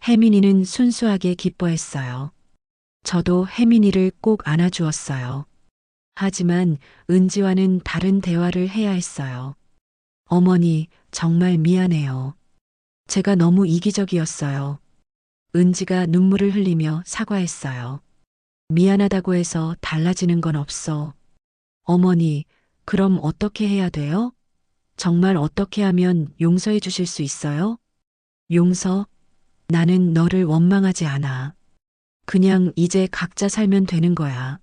[SPEAKER 1] 혜민이는 순수하게 기뻐했어요. 저도 혜민이를 꼭 안아주었어요. 하지만 은지와는 다른 대화를 해야 했어요. 어머니, 정말 미안해요. 제가 너무 이기적이었어요. 은지가 눈물을 흘리며 사과했어요. 미안하다고 해서 달라지는 건 없어. 어머니, 그럼 어떻게 해야 돼요? 정말 어떻게 하면 용서해 주실 수 있어요? 용서? 나는 너를 원망하지 않아. 그냥 이제 각자 살면 되는 거야.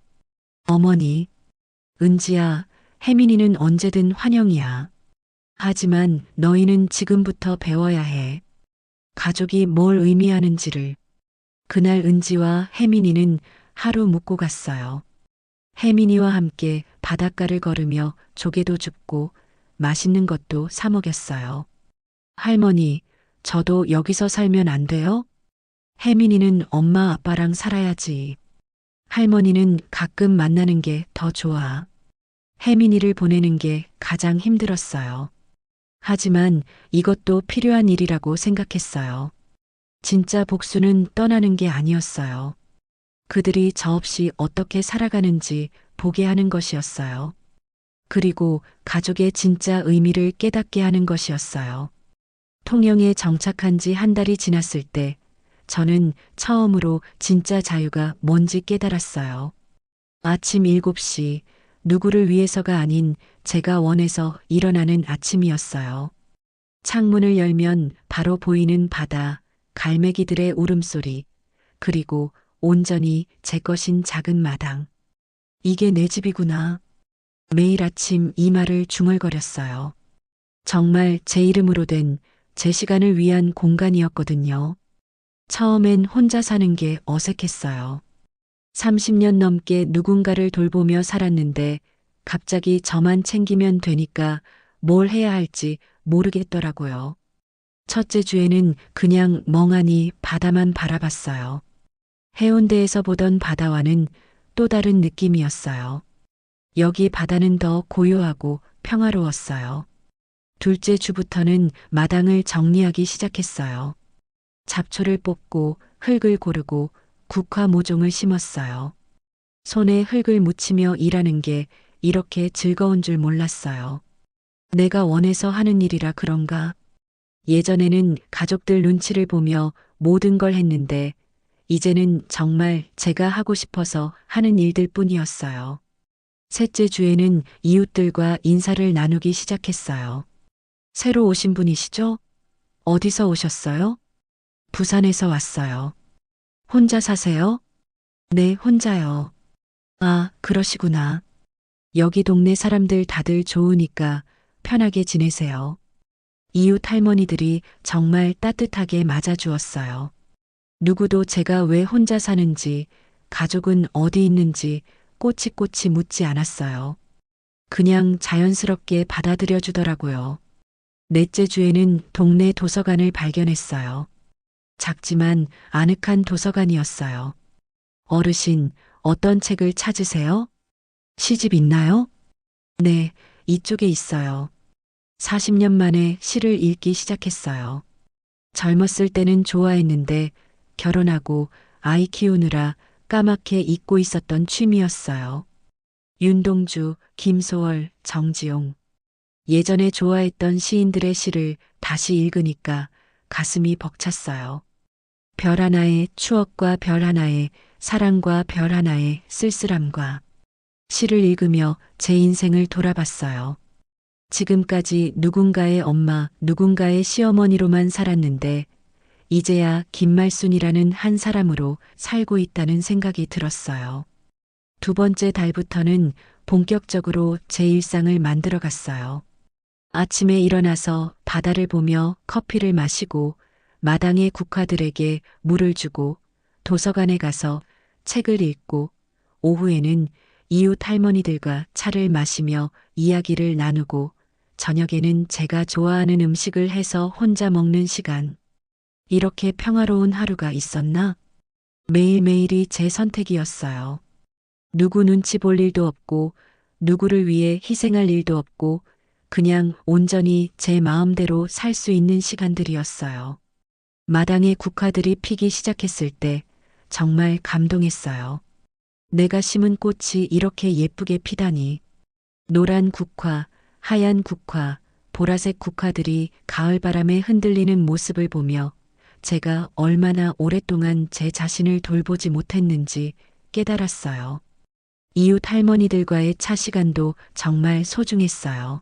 [SPEAKER 1] 어머니, 은지야, 혜민이는 언제든 환영이야. 하지만 너희는 지금부터 배워야 해. 가족이 뭘 의미하는지를. 그날 은지와 혜민이는 하루 묵고 갔어요. 혜민이와 함께 바닷가를 걸으며 조개도 줍고 맛있는 것도 사 먹였어요. 할머니, 저도 여기서 살면 안 돼요? 혜민이는 엄마 아빠랑 살아야지. 할머니는 가끔 만나는 게 더 좋아. 혜민이를 보내는 게 가장 힘들었어요. 하지만 이것도 필요한 일이라고 생각했어요. 진짜 복수는 떠나는 게 아니었어요. 그들이 저 없이 어떻게 살아가는지 보게 하는 것이었어요. 그리고 가족의 진짜 의미를 깨닫게 하는 것이었어요. 통영에 정착한 지 한 달이 지났을 때 저는 처음으로 진짜 자유가 뭔지 깨달았어요. 아침 7시, 누구를 위해서가 아닌 제가 원해서 일어나는 아침이었어요. 창문을 열면 바로 보이는 바다, 갈매기들의 울음소리, 그리고 온전히 제 것인 작은 마당. 이게 내 집이구나. 매일 아침 이 말을 중얼거렸어요. 정말 제 이름으로 된 제 시간을 위한 공간이었거든요. 처음엔 혼자 사는 게 어색했어요. 30년 넘게 누군가를 돌보며 살았는데 갑자기 저만 챙기면 되니까 뭘 해야 할지 모르겠더라고요. 첫째 주에는 그냥 멍하니 바다만 바라봤어요. 해운대에서 보던 바다와는 또 다른 느낌이었어요. 여기 바다는 더 고요하고 평화로웠어요. 둘째 주부터는 마당을 정리하기 시작했어요. 잡초를 뽑고 흙을 고르고 국화 모종을 심었어요. 손에 흙을 묻히며 일하는 게 이렇게 즐거운 줄 몰랐어요. 내가 원해서 하는 일이라 그런가? 예전에는 가족들 눈치를 보며 모든 걸 했는데 이제는 정말 제가 하고 싶어서 하는 일들 뿐이었어요. 셋째 주에는 이웃들과 인사를 나누기 시작했어요. 새로 오신 분이시죠? 어디서 오셨어요? 부산에서 왔어요. 혼자 사세요? 네, 혼자요. 아, 그러시구나. 여기 동네 사람들 다들 좋으니까 편하게 지내세요. 이웃 할머니들이 정말 따뜻하게 맞아주었어요. 누구도 제가 왜 혼자 사는지, 가족은 어디 있는지 꼬치꼬치 묻지 않았어요. 그냥 자연스럽게 받아들여 주더라고요. 넷째 주에는 동네 도서관을 발견했어요. 작지만 아늑한 도서관이었어요. 어르신, 어떤 책을 찾으세요? 시집 있나요? 네, 이쪽에 있어요. 40년 만에 시를 읽기 시작했어요. 젊었을 때는 좋아했는데 결혼하고 아이 키우느라 까맣게 잊고 있었던 취미였어요. 윤동주, 김소월, 정지용. 예전에 좋아했던 시인들의 시를 다시 읽으니까 가슴이 벅찼어요. 별 하나의 추억과 별 하나의 사랑과 별 하나의 쓸쓸함과 시를 읽으며 제 인생을 돌아봤어요. 지금까지 누군가의 엄마, 누군가의 시어머니로만 살았는데 이제야 김말순이라는 한 사람으로 살고 있다는 생각이 들었어요. 두 번째 달부터는 본격적으로 제 일상을 만들어 갔어요. 아침에 일어나서 바다를 보며 커피를 마시고 마당의 국화들에게 물을 주고 도서관에 가서 책을 읽고 오후에는 이웃 할머니들과 차를 마시며 이야기를 나누고 저녁에는 제가 좋아하는 음식을 해서 혼자 먹는 시간. 이렇게 평화로운 하루가 있었나? 매일매일이 제 선택이었어요. 누구 눈치 볼 일도 없고 누구를 위해 희생할 일도 없고 그냥 온전히 제 마음대로 살 수 있는 시간들이었어요. 마당에 국화들이 피기 시작했을 때 정말 감동했어요. 내가 심은 꽃이 이렇게 예쁘게 피다니. 노란 국화, 하얀 국화, 보라색 국화들이 가을바람에 흔들리는 모습을 보며 제가 얼마나 오랫동안 제 자신을 돌보지 못했는지 깨달았어요. 이웃 할머니들과의 차 시간도 정말 소중했어요.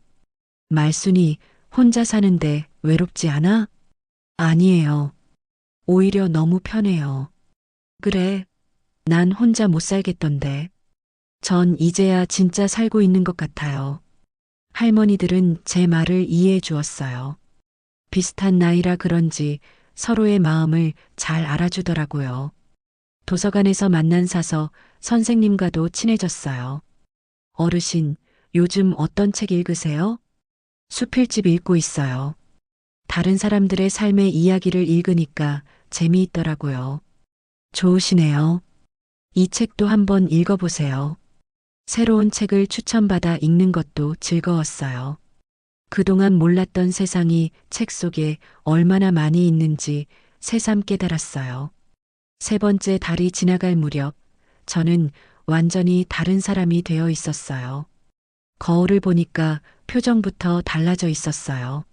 [SPEAKER 1] 말순이 혼자 사는데 외롭지 않아? 아니에요. 오히려 너무 편해요. 그래, 난 혼자 못 살겠던데. 전 이제야 진짜 살고 있는 것 같아요. 할머니들은 제 말을 이해해 주었어요. 비슷한 나이라 그런지 서로의 마음을 잘 알아주더라고요. 도서관에서 만난 사서 선생님과도 친해졌어요. 어르신, 요즘 어떤 책 읽으세요? 수필집 읽고 있어요. 다른 사람들의 삶의 이야기를 읽으니까 재미있더라고요. 좋으시네요. 이 책도 한번 읽어보세요. 새로운 책을 추천받아 읽는 것도 즐거웠어요. 그동안 몰랐던 세상이 책 속에 얼마나 많이 있는지 새삼 깨달았어요. 세 번째 달이 지나갈 무렵 저는 완전히 다른 사람이 되어 있었어요. 거울을 보니까 표정부터 달라져 있었어요.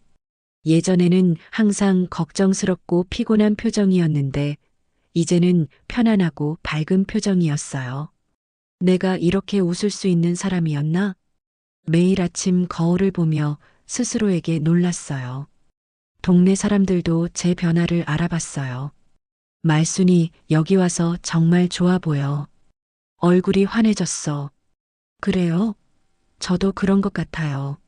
[SPEAKER 1] 예전에는 항상 걱정스럽고 피곤한 표정이었는데 이제는 편안하고 밝은 표정이었어요. 내가 이렇게 웃을 수 있는 사람이었나? 매일 아침 거울을 보며 스스로에게 놀랐어요. 동네 사람들도 제 변화를 알아봤어요. 말순이 여기 와서 정말 좋아 보여. 얼굴이 환해졌어. 그래요? 저도 그런 것 같아요.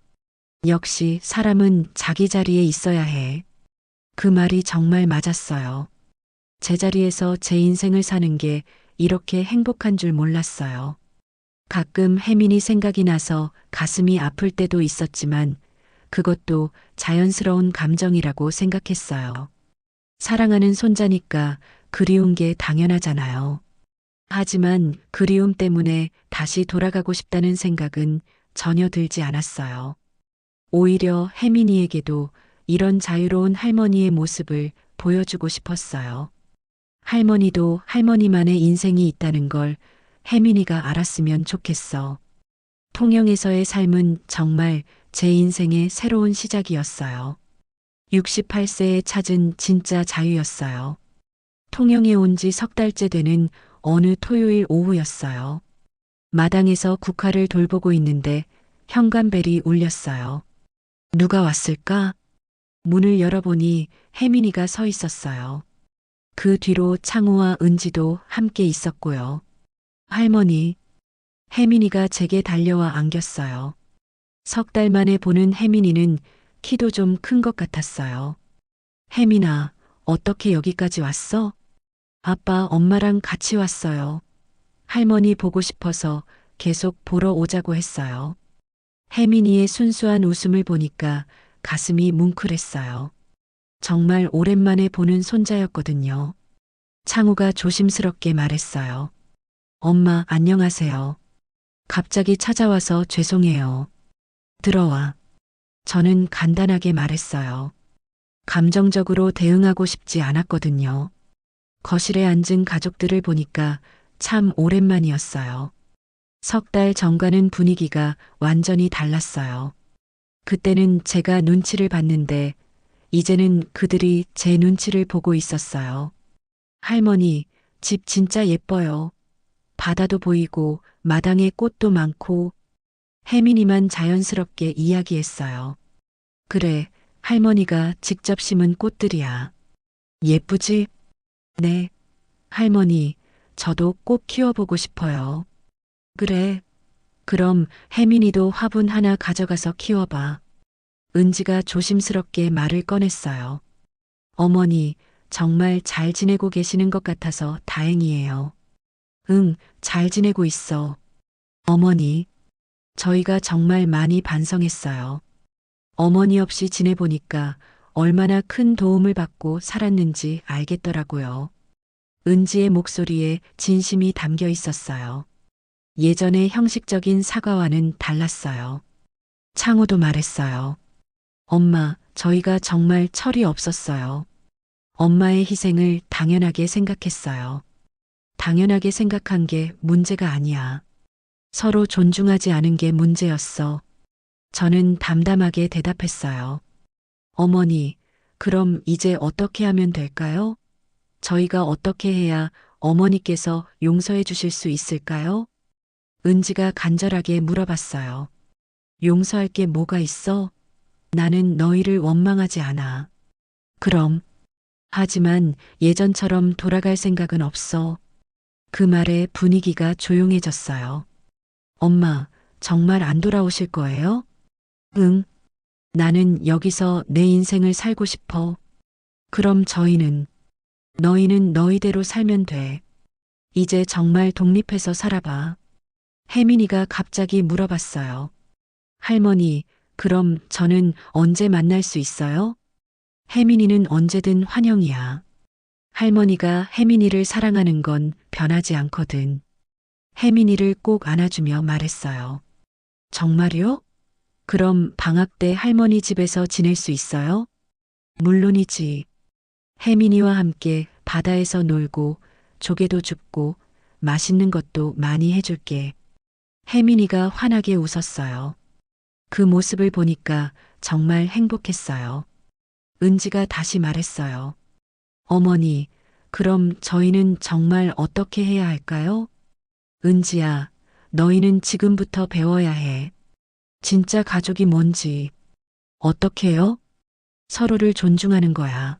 [SPEAKER 1] 역시 사람은 자기 자리에 있어야 해. 그 말이 정말 맞았어요. 제자리에서 제 인생을 사는 게 이렇게 행복한 줄 몰랐어요. 가끔 혜민이 생각이 나서 가슴이 아플 때도 있었지만 그것도 자연스러운 감정이라고 생각했어요. 사랑하는 손자니까 그리운 게 당연하잖아요. 하지만 그리움 때문에 다시 돌아가고 싶다는 생각은 전혀 들지 않았어요. 오히려 혜민이에게도 이런 자유로운 할머니의 모습을 보여주고 싶었어요. 할머니도 할머니만의 인생이 있다는 걸 혜민이가 알았으면 좋겠어. 통영에서의 삶은 정말 제 인생의 새로운 시작이었어요. 68세에 찾은 진짜 자유였어요. 통영에 온 지 석 달째 되는 어느 토요일 오후였어요. 마당에서 국화를 돌보고 있는데 현관벨이 울렸어요. 누가 왔을까? 문을 열어보니 혜민이가 서 있었어요. 그 뒤로 창우와 은지도 함께 있었고요. 할머니, 혜민이가 제게 달려와 안겼어요. 석 달 만에 보는 혜민이는 키도 좀 큰 것 같았어요. 혜민아, 어떻게 여기까지 왔어? 아빠, 엄마랑 같이 왔어요. 할머니 보고 싶어서 계속 보러 오자고 했어요. 혜민이의 순수한 웃음을 보니까 가슴이 뭉클했어요. 정말 오랜만에 보는 손자였거든요. 창우가 조심스럽게 말했어요. 엄마, 안녕하세요. 갑자기 찾아와서 죄송해요. 들어와. 저는 간단하게 말했어요. 감정적으로 대응하고 싶지 않았거든요. 거실에 앉은 가족들을 보니까 참 오랜만이었어요. 석 달 전과는 분위기가 완전히 달랐어요. 그때는 제가 눈치를 봤는데 이제는 그들이 제 눈치를 보고 있었어요. 할머니, 집 진짜 예뻐요. 바다도 보이고 마당에 꽃도 많고 혜민이만 자연스럽게 이야기했어요. 그래, 할머니가 직접 심은 꽃들이야. 예쁘지? 네. 할머니, 저도 꼭 키워보고 싶어요. 그래. 그럼 혜민이도 화분 하나 가져가서 키워봐. 은지가 조심스럽게 말을 꺼냈어요. 어머니, 정말 잘 지내고 계시는 것 같아서 다행이에요. 응, 잘 지내고 있어. 어머니, 저희가 정말 많이 반성했어요. 어머니 없이 지내보니까 얼마나 큰 도움을 받고 살았는지 알겠더라고요. 은지의 목소리에 진심이 담겨 있었어요. 예전의 형식적인 사과와는 달랐어요. 창호도 말했어요. 엄마, 저희가 정말 철이 없었어요. 엄마의 희생을 당연하게 생각했어요. 당연하게 생각한 게 문제가 아니야. 서로 존중하지 않은 게 문제였어. 저는 담담하게 대답했어요. 어머니, 그럼 이제 어떻게 하면 될까요? 저희가 어떻게 해야 어머니께서 용서해 주실 수 있을까요? 은지가 간절하게 물어봤어요. 용서할 게 뭐가 있어? 나는 너희를 원망하지 않아. 그럼. 하지만 예전처럼 돌아갈 생각은 없어. 그 말에 분위기가 조용해졌어요. 엄마, 정말 안 돌아오실 거예요? 응, 나는 여기서 내 인생을 살고 싶어. 그럼 너희는 너희대로 살면 돼. 이제 정말 독립해서 살아봐. 혜민이가 갑자기 물어봤어요. 할머니, 그럼 저는 언제 만날 수 있어요? 혜민이는 언제든 환영이야. 할머니가 혜민이를 사랑하는 건 변하지 않거든. 혜민이를 꼭 안아주며 말했어요. 정말요? 그럼 방학 때 할머니 집에서 지낼 수 있어요? 물론이지. 혜민이와 함께 바다에서 놀고 조개도 줍고 맛있는 것도 많이 해줄게. 혜민이가 환하게 웃었어요. 그 모습을 보니까 정말 행복했어요. 은지가 다시 말했어요. 어머니, 그럼 저희는 정말 어떻게 해야 할까요? 은지야, 너희는 지금부터 배워야 해. 진짜 가족이 뭔지. 어떻게요? 서로를 존중하는 거야.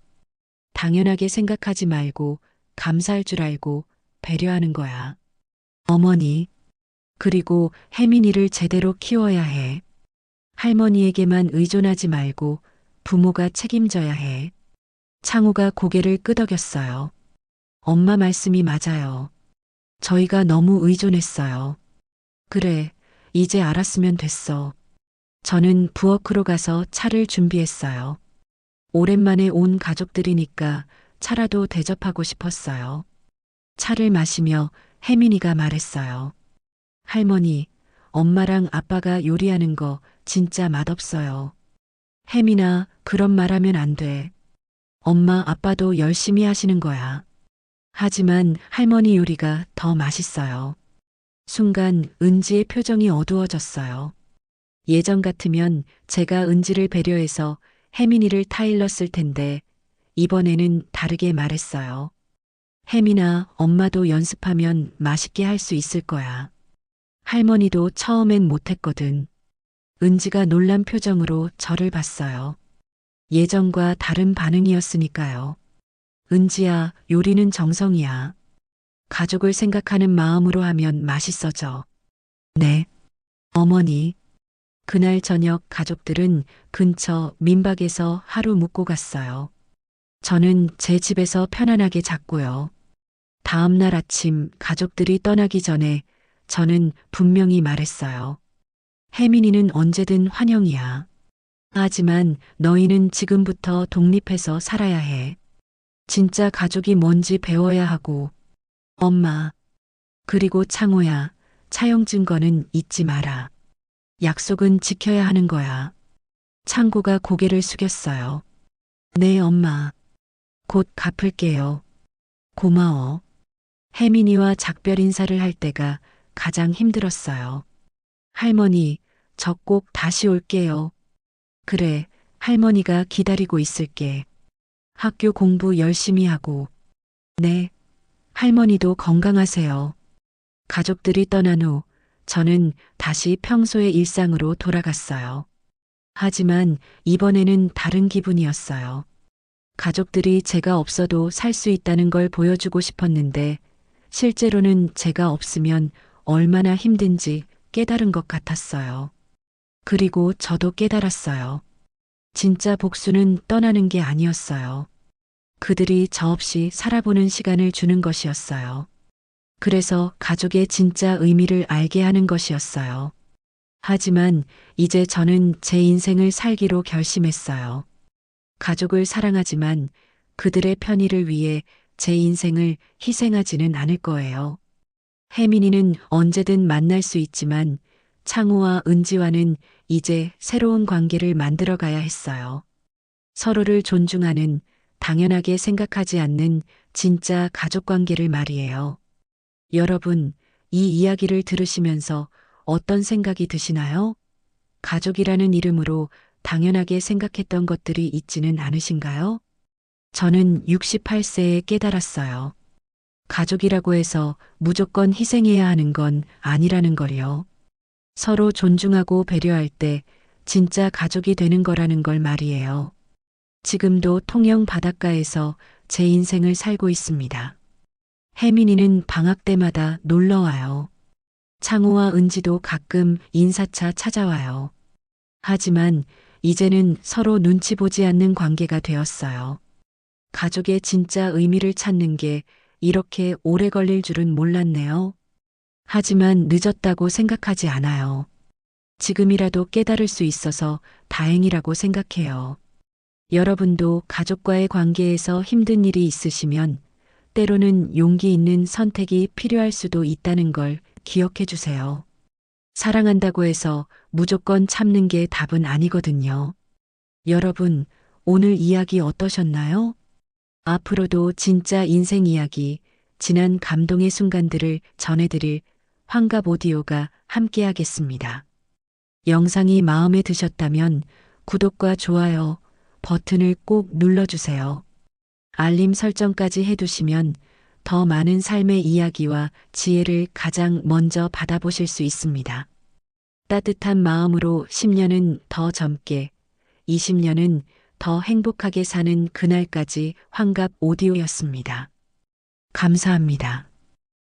[SPEAKER 1] 당연하게 생각하지 말고 감사할 줄 알고 배려하는 거야. 어머니, 그리고 혜민이를 제대로 키워야 해. 할머니에게만 의존하지 말고 부모가 책임져야 해. 창우가 고개를 끄덕였어요. 엄마 말씀이 맞아요. 저희가 너무 의존했어요. 그래, 이제 알았으면 됐어. 저는 부엌으로 가서 차를 준비했어요. 오랜만에 온 가족들이니까 차라도 대접하고 싶었어요. 차를 마시며 혜민이가 말했어요. 할머니, 엄마랑 아빠가 요리하는 거 진짜 맛없어요. 혜민아, 그런 말 하면 안 돼. 엄마, 아빠도 열심히 하시는 거야. 하지만 할머니 요리가 더 맛있어요. 순간 은지의 표정이 어두워졌어요. 예전 같으면 제가 은지를 배려해서 혜민이를 타일렀을 텐데 이번에는 다르게 말했어요. 혜민아, 엄마도 연습하면 맛있게 할 수 있을 거야. 할머니도 처음엔 못했거든. 은지가 놀란 표정으로 저를 봤어요. 예전과 다른 반응이었으니까요. 은지야, 요리는 정성이야. 가족을 생각하는 마음으로 하면 맛있어져. 네. 어머니. 그날 저녁 가족들은 근처 민박에서 하루 묵고 갔어요. 저는 제 집에서 편안하게 잤고요. 다음 날 아침 가족들이 떠나기 전에 저는 분명히 말했어요. 혜민이는 언제든 환영이야. 하지만 너희는 지금부터 독립해서 살아야 해. 진짜 가족이 뭔지 배워야 하고. 엄마. 그리고 창호야, 차용 증거는 잊지 마라. 약속은 지켜야 하는 거야. 창구가 고개를 숙였어요. 네, 엄마. 곧 갚을게요. 고마워. 혜민이와 작별 인사를 할 때가 가장 힘들었어요. 할머니, 저 꼭 다시 올게요. 그래, 할머니가 기다리고 있을게. 학교 공부 열심히 하고. 네, 할머니도 건강하세요. 가족들이 떠난 후 저는 다시 평소의 일상으로 돌아갔어요. 하지만 이번에는 다른 기분이었어요. 가족들이 제가 없어도 살 수 있다는 걸 보여주고 싶었는데 실제로는 제가 없으면 얼마나 힘든지 깨달은 것 같았어요. 그리고 저도 깨달았어요. 진짜 복수는 떠나는 게 아니었어요. 그들이 저 없이 살아보는 시간을 주는 것이었어요. 그래서 가족의 진짜 의미를 알게 하는 것이었어요. 하지만 이제 저는 제 인생을 살기로 결심했어요. 가족을 사랑하지만 그들의 편의를 위해 제 인생을 희생하지는 않을 거예요. 혜민이는 언제든 만날 수 있지만 창우와 은지와는 이제 새로운 관계를 만들어 가야 했어요. 서로를 존중하는, 당연하게 생각하지 않는 진짜 가족 관계를 말이에요. 여러분, 이 이야기를 들으시면서 어떤 생각이 드시나요? 가족이라는 이름으로 당연하게 생각했던 것들이 있지는 않으신가요? 저는 68세에 깨달았어요. 가족이라고 해서 무조건 희생해야 하는 건 아니라는 걸요. 서로 존중하고 배려할 때 진짜 가족이 되는 거라는 걸 말이에요. 지금도 통영 바닷가에서 제 인생을 살고 있습니다. 혜민이는 방학 때마다 놀러 와요. 창우와 은지도 가끔 인사차 찾아와요. 하지만 이제는 서로 눈치 보지 않는 관계가 되었어요. 가족의 진짜 의미를 찾는 게 이렇게 오래 걸릴 줄은 몰랐네요. 하지만 늦었다고 생각하지 않아요. 지금이라도 깨달을 수 있어서 다행이라고 생각해요. 여러분도 가족과의 관계에서 힘든 일이 있으시면 때로는 용기 있는 선택이 필요할 수도 있다는 걸 기억해 주세요. 사랑한다고 해서 무조건 참는 게 답은 아니거든요. 여러분, 오늘 이야기 어떠셨나요? 앞으로도 진짜 인생 이야기, 지난 감동의 순간들을 전해드릴 환갑 오디오가 함께하겠습니다. 영상이 마음에 드셨다면 구독과 좋아요 버튼을 꼭 눌러주세요. 알림 설정까지 해두시면 더 많은 삶의 이야기와 지혜를 가장 먼저 받아보실 수 있습니다. 따뜻한 마음으로 10년은 더 젊게, 20년은 더 행복하게 사는 그날까지 환갑 오디오였습니다. 감사합니다.